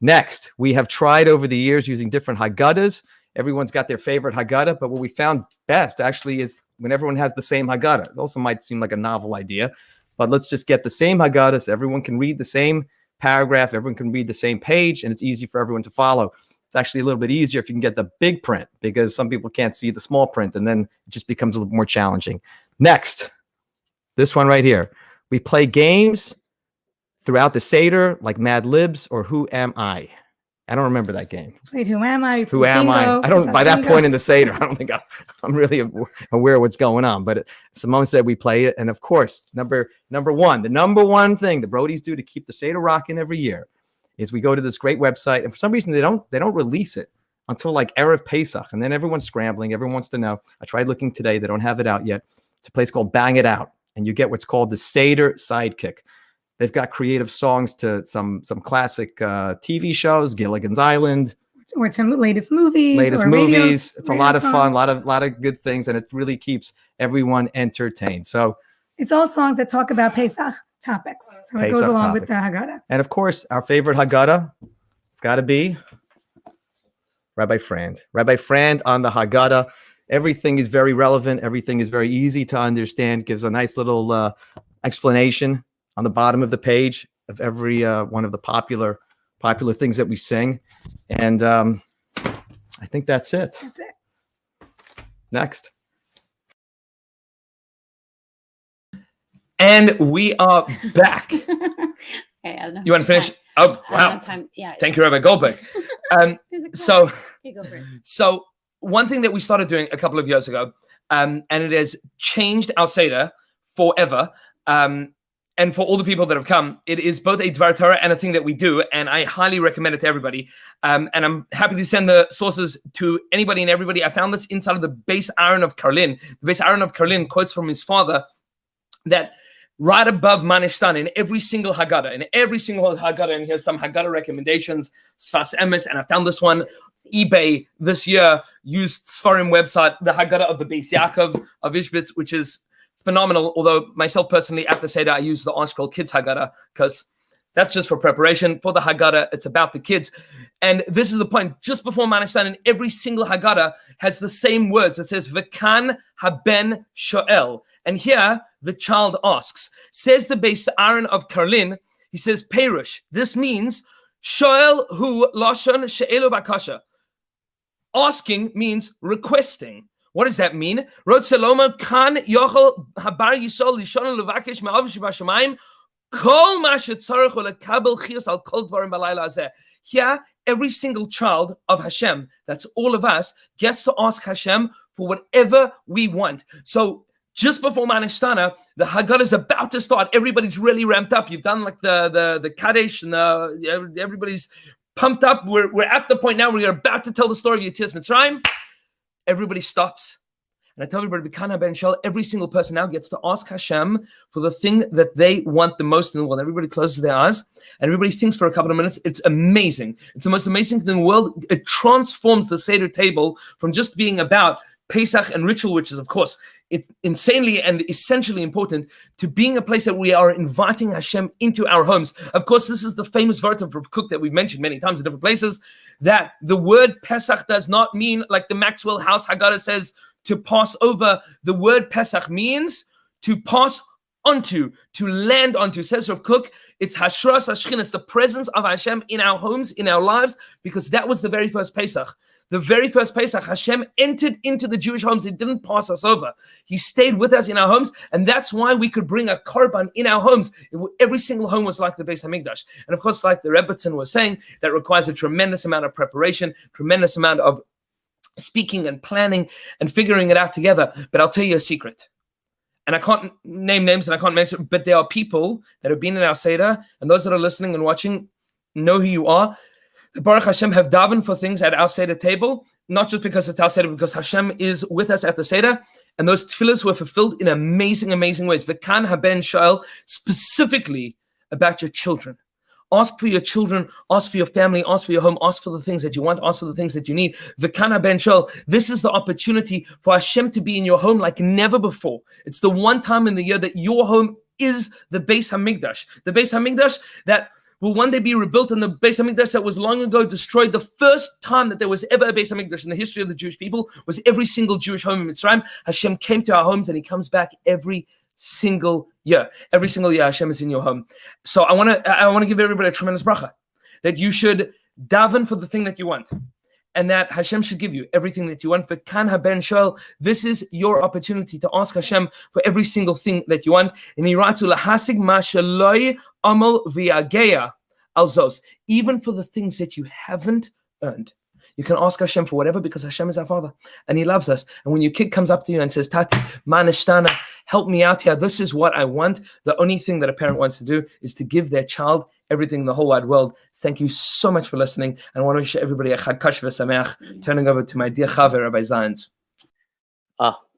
Next, we have tried over the years using different Haggadahs. Everyone's got their favorite Haggadah, but what we found best actually is when everyone has the same Haggadah. It also might seem like a novel idea, but let's just get the same Haggadah so everyone can read the same paragraph, everyone can read the same page, and it's easy for everyone to follow. It's actually a little bit easier if you can get the big print because some people can't see the small print, and then it just becomes a little more challenging. Next, this one right here. We play games throughout the Seder like Mad Libs or Who Am I? I don't remember that game. Played Who Am I? Who am I? I don't. By that point in the Seder, I don't think I'm really aware of what's going on. But Simone said we play it, and of course, number one, the number one thing the Brodies do to keep the Seder rocking every year is we go to this great website, and for some reason they don't release it until like Erev Pesach, and then everyone's scrambling. Everyone wants to know. I tried looking today; they don't have it out yet. It's a place called Bang It Out, and you get what's called the Seder Sidekick. They've got creative songs to some classic TV shows, Gilligan's Island, or to latest movies. It's a lot of songs. fun, a lot of good things, and it really keeps everyone entertained. So it's all songs that talk about Pesach topics. So it goes Pesach along with topics. the Haggadah. And of course, our favorite Haggadah, it's got to be Rabbi Frand. Rabbi Frand on the Haggadah. Everything is very relevant. Everything is very easy to understand. Gives a nice little explanation on the bottom of the page of every one of the popular things that we sing. And I think that's it. That's it. Next. And we are back. Okay, I don't know You want to finish? Oh, I don't wow. have time. Yeah. Thank you, Rabbi Goldberg. There's a So, clock. Okay, go for it. so one thing that we started doing a couple of years ago, and it has changed our Seder forever, and for all the people that have come, it is both a Dvar Torah and a thing that we do, and I highly recommend it to everybody. And I'm happy to send the sources to anybody and everybody. I found this inside of the Beis Aaron of Karlin. The Beis Aaron of Karlin quotes from his father that right above Manishtan in every single Haggadah, and here's some Haggadah recommendations, Sfas Emes, and I found this one, eBay this year, used Sfarim website, the Haggadah of the Beis Yaakov of Ishbitz, which is phenomenal. Although myself personally, at the Seder, I use the ArtScroll Kids Haggadah because that's just for preparation. For the Haggadah, it's about the kids. And this is the point. Just before Manishtan, in every single Haggadah has the same words. It says, V'kan haben shoel. And here, the child asks. Says the Beis Aaron of Karlin, he says, Perush. This means, shoel hu lashon she'elu bakasha. Asking means requesting. What does that mean? Rod Saloma kan yochel habar yisol lishon levakesh me'av shebashamayim kol ma shetzarech lekabel chiyus al kol dvarim balayla hazeh. Here, every single child of Hashem, that's all of us, gets to ask Hashem for whatever we want. So just before Manishtana, the Haggadah is about to start. Everybody's really ramped up. You've done like the Kaddish and everybody's pumped up. We're at the point now where you're about to tell the story of Yetzias Mitzrayim. Everybody stops And I tell everybody, B'kana ben Shel, every single person now gets to ask Hashem for the thing that they want the most in the world. Everybody closes their eyes and everybody thinks for a couple of minutes. It's amazing. It's the most amazing thing in the world. It transforms the Seder table from just being about Pesach and ritual, which is, of course, insanely and essentially important, to being a place that we are inviting Hashem into our homes. Of course, this is the famous word of Rav Kook that we've mentioned many times in different places, that the word Pesach does not mean, like the Maxwell House Haggadah says, to pass over. The word Pesach means to pass onto, to land onto. Says Rav Kook, it's Hashras Hashchin, it's the presence of Hashem in our homes, in our lives, because that was the very first Pesach. The very first Pesach, Hashem entered into the Jewish homes. He didn't pass us over. He stayed with us in our homes, and that's why we could bring a korban in our homes. Every single home was like the Beis Hamikdash. And of course, like the Rebbetzin was saying, that requires a tremendous amount of preparation, tremendous amount of speaking and planning and figuring it out together. But I'll tell you a secret. And I can't name names and I can't mention, but there are people that have been in our Seder, and those that are listening and watching know who you are. The Baruch Hashem have davened for things at our Seder table, not just because it's our Seder, because Hashem is with us at the Seder. And those tefillahs were fulfilled in amazing, amazing ways. V'kan haben sha'al, specifically about your children. Ask for your children, ask for your family, ask for your home, ask for the things that you want, ask for the things that you need. V'kan haben sha'al, this is the opportunity for Hashem to be in your home like never before. It's the one time in the year that your home is the Beis Hamikdash. The Beis Hamikdash that will one day be rebuilt, and the Beis Hamikdash that was long ago destroyed. The first time that there was ever a Beis Hamikdash in the history of the Jewish people was every single Jewish home in Mitzrayim. Hashem came to our homes, and He comes back every single year. Every single year, Hashem is in your home. So I want to give everybody a tremendous bracha that you should daven for the thing that you want, and that Hashem should give you everything that you want. V'kan haben sha'al, this is your opportunity to ask Hashem for every single thing that you want. And He writes, lahasig ma sheloi amal v'yageya al zos, even for the things that you haven't earned. You can ask Hashem for whatever, because Hashem is our Father and He loves us. And when your kid comes up to you and says, Tati, manishtana, help me out here, this is what I want, the only thing that a parent wants to do is to give their child everything in the whole wide world. Thank you so much for listening. And I want to wish everybody a Chag Kosher v'Sameach. Turning over to my dear Chaver, Rabbi Zions.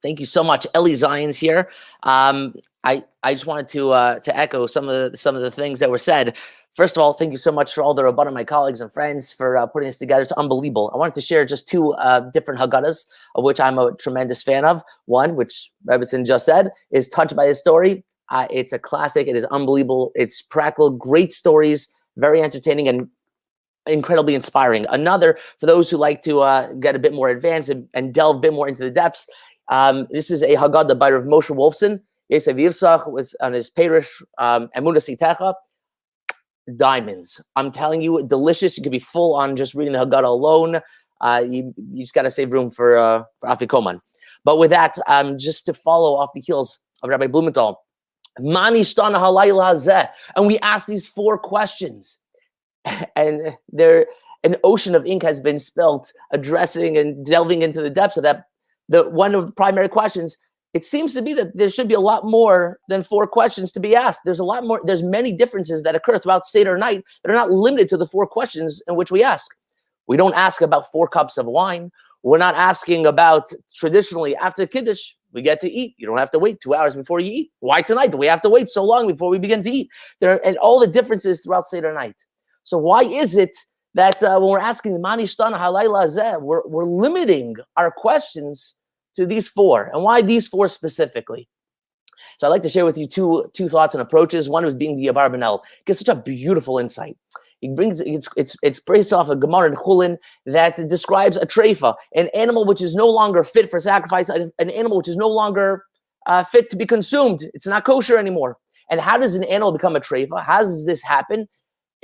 Thank you so much. Eli Zions here. I just wanted to echo some of the things that were said. First of all, thank you so much for all the Rabbanim, my colleagues and friends, for putting this together. It's unbelievable. I wanted to share just two different Haggadahs, of which I'm a tremendous fan of. One, which Rebbetzin just said, is Touched by His Story. It's a classic. It is unbelievable. It's practical, great stories, very entertaining and incredibly inspiring. Another, for those who like to get a bit more advanced and delve a bit more into the depths, this is a Haggadah by Rav Moshe Wolfson, Yesav Yirsach, on his Perish, Emunah Sitecha. Diamonds. I'm telling you, delicious. You could be full on just reading the Haggadah alone. You just got to save room for Afikoman. But with that, just to follow off the heels of Rabbi Blumenthal, Mani Shtana Halayla Hazeh, and we asked these 4 questions, and an ocean of ink has been spilt, addressing and delving into the depths of that. One of the primary questions. It seems to be that there should be a lot more than 4 questions to be asked. There's a lot more. There's many differences that occur throughout Seder night that are not limited to the 4 questions in which we ask. We don't ask about 4 cups of wine. We're not asking about, traditionally, after Kiddush, we get to eat. You don't have to wait 2 hours before you eat. Why tonight do we have to wait so long before we begin to eat? And all the differences throughout Seder night. So why is it that when we're asking Mani Shtana Halayla Hazeh, we're limiting our questions to these 4, and why these 4 specifically? So I'd like to share with you two thoughts and approaches. One was being the Abarbanel. It gives such a beautiful insight. He brings it's based off a Gemara in Chulin that describes a treifa, an animal which is no longer fit for sacrifice, an animal which is no longer fit to be consumed. It's not kosher anymore. And how does an animal become a treifa? How does this happen?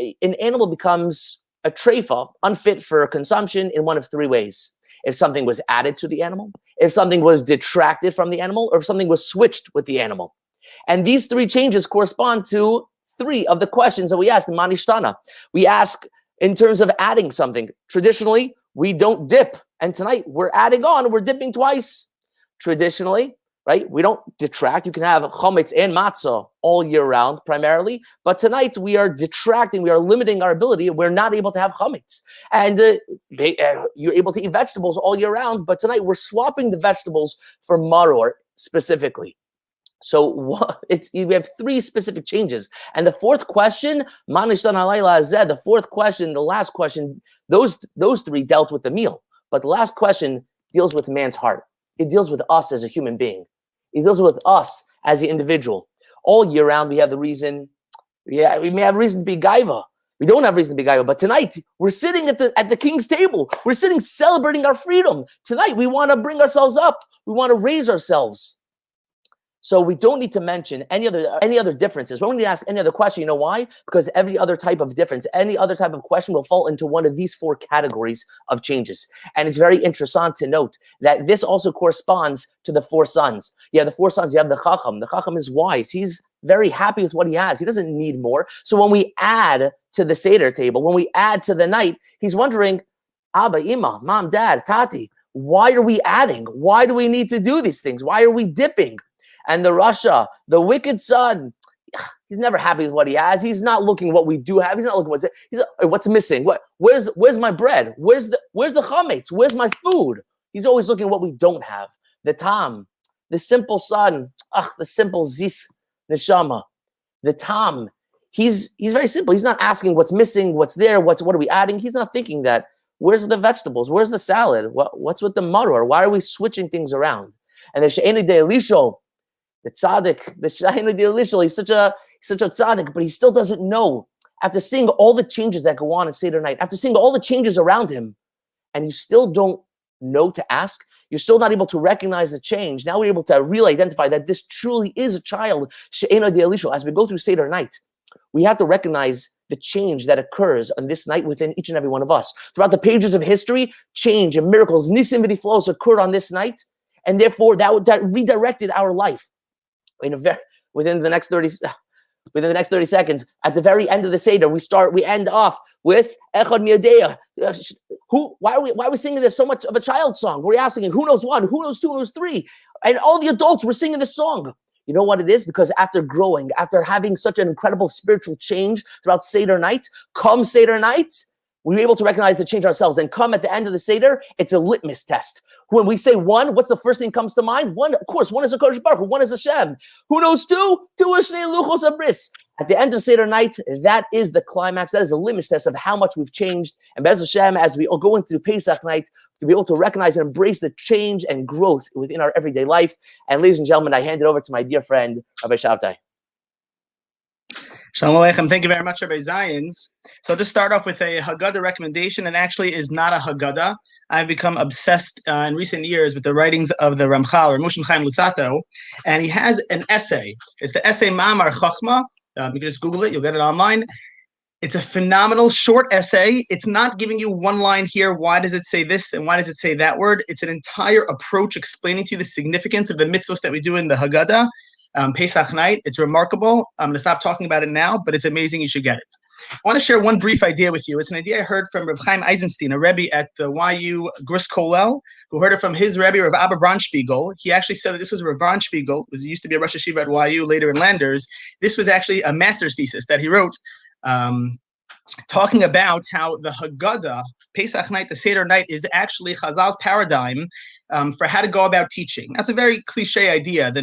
An animal becomes a treifa, unfit for consumption, in one of 3 ways. If something was added to the animal, if something was detracted from the animal, or if something was switched with the animal. And these 3 changes correspond to 3 of the questions that we asked in Mani Shtana. We ask in terms of adding something. Traditionally, we don't dip. And tonight we're adding on, we're dipping twice. Traditionally, right? We don't detract. You can have chametz and matzah all year round primarily, but tonight we are detracting, we are limiting our ability. We're not able to have chametz. And you're able to eat vegetables all year round, but tonight we're swapping the vegetables for maror specifically. So we have 3 specific changes. And the fourth question, the fourth question, the last question, those 3 dealt with the meal. But the last question deals with man's heart. It deals with us as a human being. It deals with us as an individual. All year round, we have the reason. Yeah, we may have reason to be gaiva. We don't have reason to be gaiva. But tonight, we're sitting at the king's table. We're sitting celebrating our freedom. Tonight, we want to bring ourselves up. We want to raise ourselves. So we don't need to mention any other differences. We don't need to ask any other question. You know why? Because every other type of difference, any other type of question will fall into one of these 4 categories of changes. And it's very interesting to note that this also corresponds to the 4 sons. You have the 4 sons. You have the Chacham. The Chacham is wise. He's very happy with what he has. He doesn't need more. So when we add to the Seder table, when we add to the night, he's wondering, Abba, Ima, Mom, Dad, Tati, why are we adding? Why do we need to do these things? Why are we dipping? And the Rasha, the wicked son, he's never happy with what he has. He's not looking what we do have. He's not looking what's missing. Where's my bread? Where's the chametz? Where's my food? He's always looking at what we don't have. The Tam, the simple son, the simple Zis Neshama. The Tam, he's very simple. He's not asking what's missing, what's there, what are we adding. He's not thinking that. Where's the vegetables? Where's the salad? What's with the maror? Why are we switching things around? And the She'eni de Elisho, the tzaddik, the She'eni de Elisho, he's such a tzaddik, but he still doesn't know. After seeing all the changes that go on Seder night, after seeing all the changes around him, and you still don't know to ask, you're still not able to recognize the change. Now we're able to really identify that this truly is a child, She'eni de Elisho. As we go through Seder night, we have to recognize the change that occurs on this night within each and every one of us. Throughout the pages of history, change and miracles, nisim v'niflos occurred on this night, and therefore that redirected our life. Within the next 30 seconds, at the very end of the Seder, we end off with Echad Miyadeya. Why are we singing this so much of a child song? We're asking, who knows 1, who knows 2, who knows 3? And all the adults were singing this song. You know what it is? Because after growing, after having such an incredible spiritual change throughout Seder night, come Seder night, we were able to recognize the change ourselves. And come at the end of the Seder, it's a litmus test. When we say 1, what's the first thing that comes to mind? 1, of course, 1 is a Kodesh Baruch Hu, 1 is Hashem. Who knows 2? 2 is Shnei Luchos Abris. At the end of Seder night, that is the climax. That is the litmus test of how much we've changed. And Be'ez Hashem, as we all go into Pesach night, to be able to recognize and embrace the change and growth within our everyday life. And ladies and gentlemen, I hand it over to my dear friend, Rabbi Shabtai. Shalom Aleichem. Thank you very much, Rabbi Zions. So to start off with a Haggadah recommendation, and actually is not a Haggadah. I've become obsessed in recent years with the writings of the Ramchal, or Moshe Chaim Luzzatto, and he has an essay. It's the essay Ma'amar Chachma. You can just Google it. You'll get it online. It's a phenomenal short essay. It's not giving you one line here. Why does it say this and why does it say that word? It's an entire approach explaining to you the significance of the mitzvahs that we do in the Haggadah, Pesach night. It's remarkable. I'm going to stop talking about it now, but it's amazing. You should get it. I want to share one brief idea with you. It's an idea I heard from Rav Chaim Eisenstein, a Rebbe at the YU Gris Kollel, who heard it from his Rebbe, Rav Abba Braunspiegel. He actually said that this was Rav Braunspiegel, who used to be a Rosh Hashiva at YU, later in Landers. This was actually a master's thesis that he wrote, talking about how the Haggadah, Pesach night, the Seder night, is actually Chazal's paradigm for how to go about teaching. That's a very cliche idea, the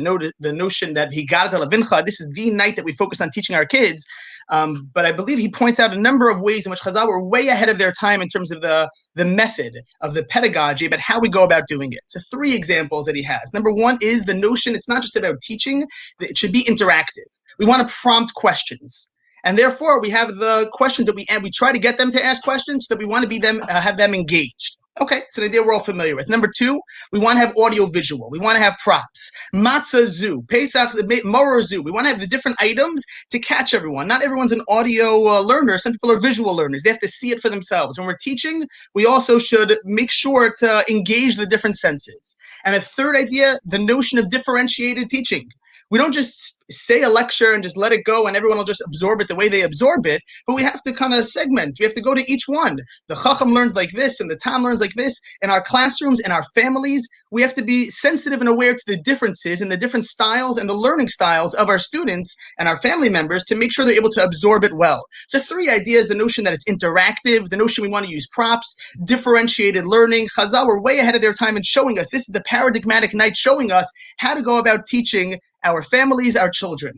notion that Haggadah Levincha, this is the night that we focus on teaching our kids. But I believe he points out a number of ways in which Chazal were way ahead of their time in terms of the method of the pedagogy, but how we go about doing it. So 3 examples that he has. Number 1 is the notion it's not just about teaching, it should be interactive. We want to prompt questions. And therefore, we have the questions that we try to get them to ask questions so that we want to have them engaged. Okay, it's an idea we're all familiar with. Number 2, we want to have audio visual. We want to have props. Matzah zoo, Pesach, Moror zoo. We want to have the different items to catch everyone. Not everyone's an audio learner. Some people are visual learners. They have to see it for themselves. When we're teaching, we also should make sure to engage the different senses. And a third idea, the notion of differentiated teaching. We don't just say a lecture and just let it go and everyone will just absorb it the way they absorb it, but we have to kind of segment. We have to go to each one. The Chacham learns like this and the Tam learns like this. In our classrooms, in our families, we have to be sensitive and aware to the differences and the different styles and the learning styles of our students and our family members to make sure they're able to absorb it well. So 3 ideas: the notion that it's interactive, the notion we want to use props, differentiated learning. Chazal were way ahead of their time in showing us, this is the paradigmatic night, showing us how to go about teaching our families, our children.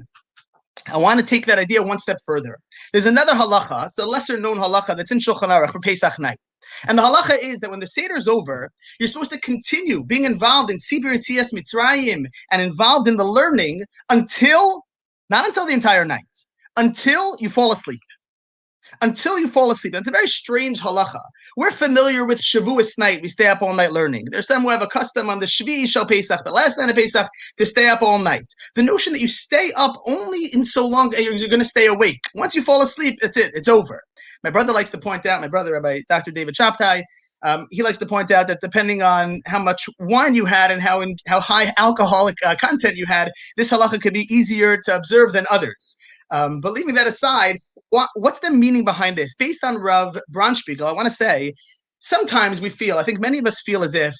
I want to take that idea one step further. There's another halacha, it's a lesser known halacha that's in Shulchan Aruch for Pesach night. And the halacha is that when the Seder is over, you're supposed to continue being involved in Sibir Yetzias Mitzrayim and involved in the learning until, not until the entire night, until you fall asleep. Until you fall asleep. And it's a very strange halacha. We're familiar with Shavuos night. We stay up all night learning. There's some who have a custom on the Shvi Shel Pesach, the last night of Pesach, to stay up all night. The notion that you stay up only in so long you're going to stay awake. Once you fall asleep, that's it. It's over. My brother likes to point out, my brother, Rabbi Dr. David Shabtai, he likes to point out that depending on how much wine you had and how high alcoholic content you had, this halacha could be easier to observe than others. But leaving that aside, what's the meaning behind this? Based on Rav Bronspiegel, I want to say, sometimes we feel, I think many of us feel as if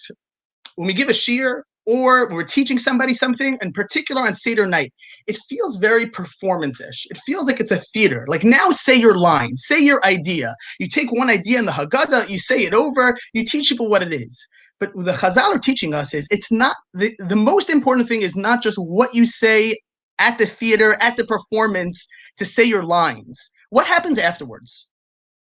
when we give a shiur or when we're teaching somebody something, in particular on Seder night, it feels very performance-ish. It feels like it's a theater. Like, now say your line, say your idea. You take one idea in the Haggadah, you say it over, you teach people what it is. But what the Chazal are teaching us is it's not, the most important thing is not just what you say at the theater, at the performance, to say your lines. What happens afterwards?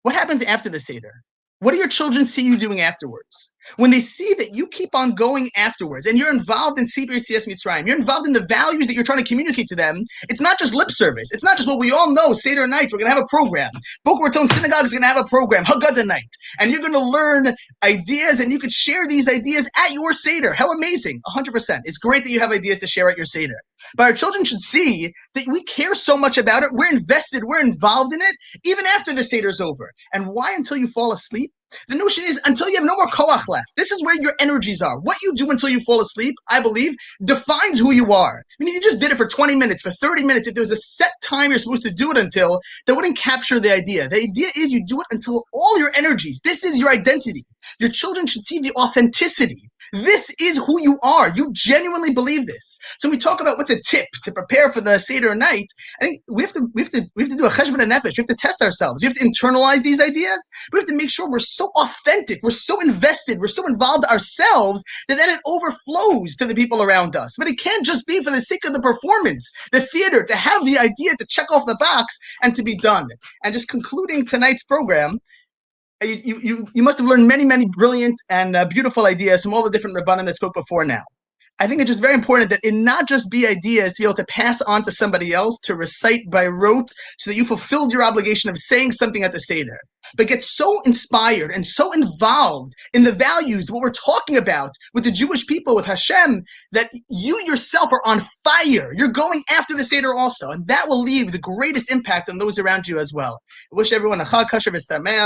What happens after the Seder? What do your children see you doing afterwards? When they see that you keep on going afterwards and you're involved in Sibir Yetzias Mitzrayim, you're involved in the values that you're trying to communicate to them, it's not just lip service. It's not just what we all know, Seder night, we're going to have a program. Boca Raton Synagogue is going to have a program, Haggadah Night. And you're going to learn ideas and you could share these ideas at your Seder. How amazing, 100%. It's great that you have ideas to share at your Seder. But our children should see that we care so much about it, we're invested, we're involved in it, even after the Seder is over. And why until you fall asleep? The notion is until you have no more koach left. This is where your energies are. What you do until you fall asleep, I believe, defines who you are. I mean, if you just did it for 20 minutes, for 30 minutes, if there was a set time you're supposed to do it until, that wouldn't capture the idea. The idea is you do it until all your energies. This is your identity. Your children should see the authenticity. This is who you are. You genuinely believe this. So when we talk about what's a tip to prepare for the Seder night, I think we have to do a cheshbon nefesh. We have to test ourselves. We have to internalize these ideas. We have to make sure we're so authentic, we're so invested, we're so involved ourselves that then it overflows to the people around us. But it can't just be for the sake of the performance, the theater, to have the idea, to check off the box and to be done. And just concluding tonight's program, you must have learned many, many brilliant and beautiful ideas from all the different Rabbanim that spoke before now. I think it's just very important that it not just be ideas to be able to pass on to somebody else, to recite by rote, so that you fulfilled your obligation of saying something at the Seder, but get so inspired and so involved in the values, what we're talking about with the Jewish people, with Hashem, that you yourself are on fire. You're going after the Seder also, and that will leave the greatest impact on those around you as well. I wish everyone a Chag Kasher v'Sameach.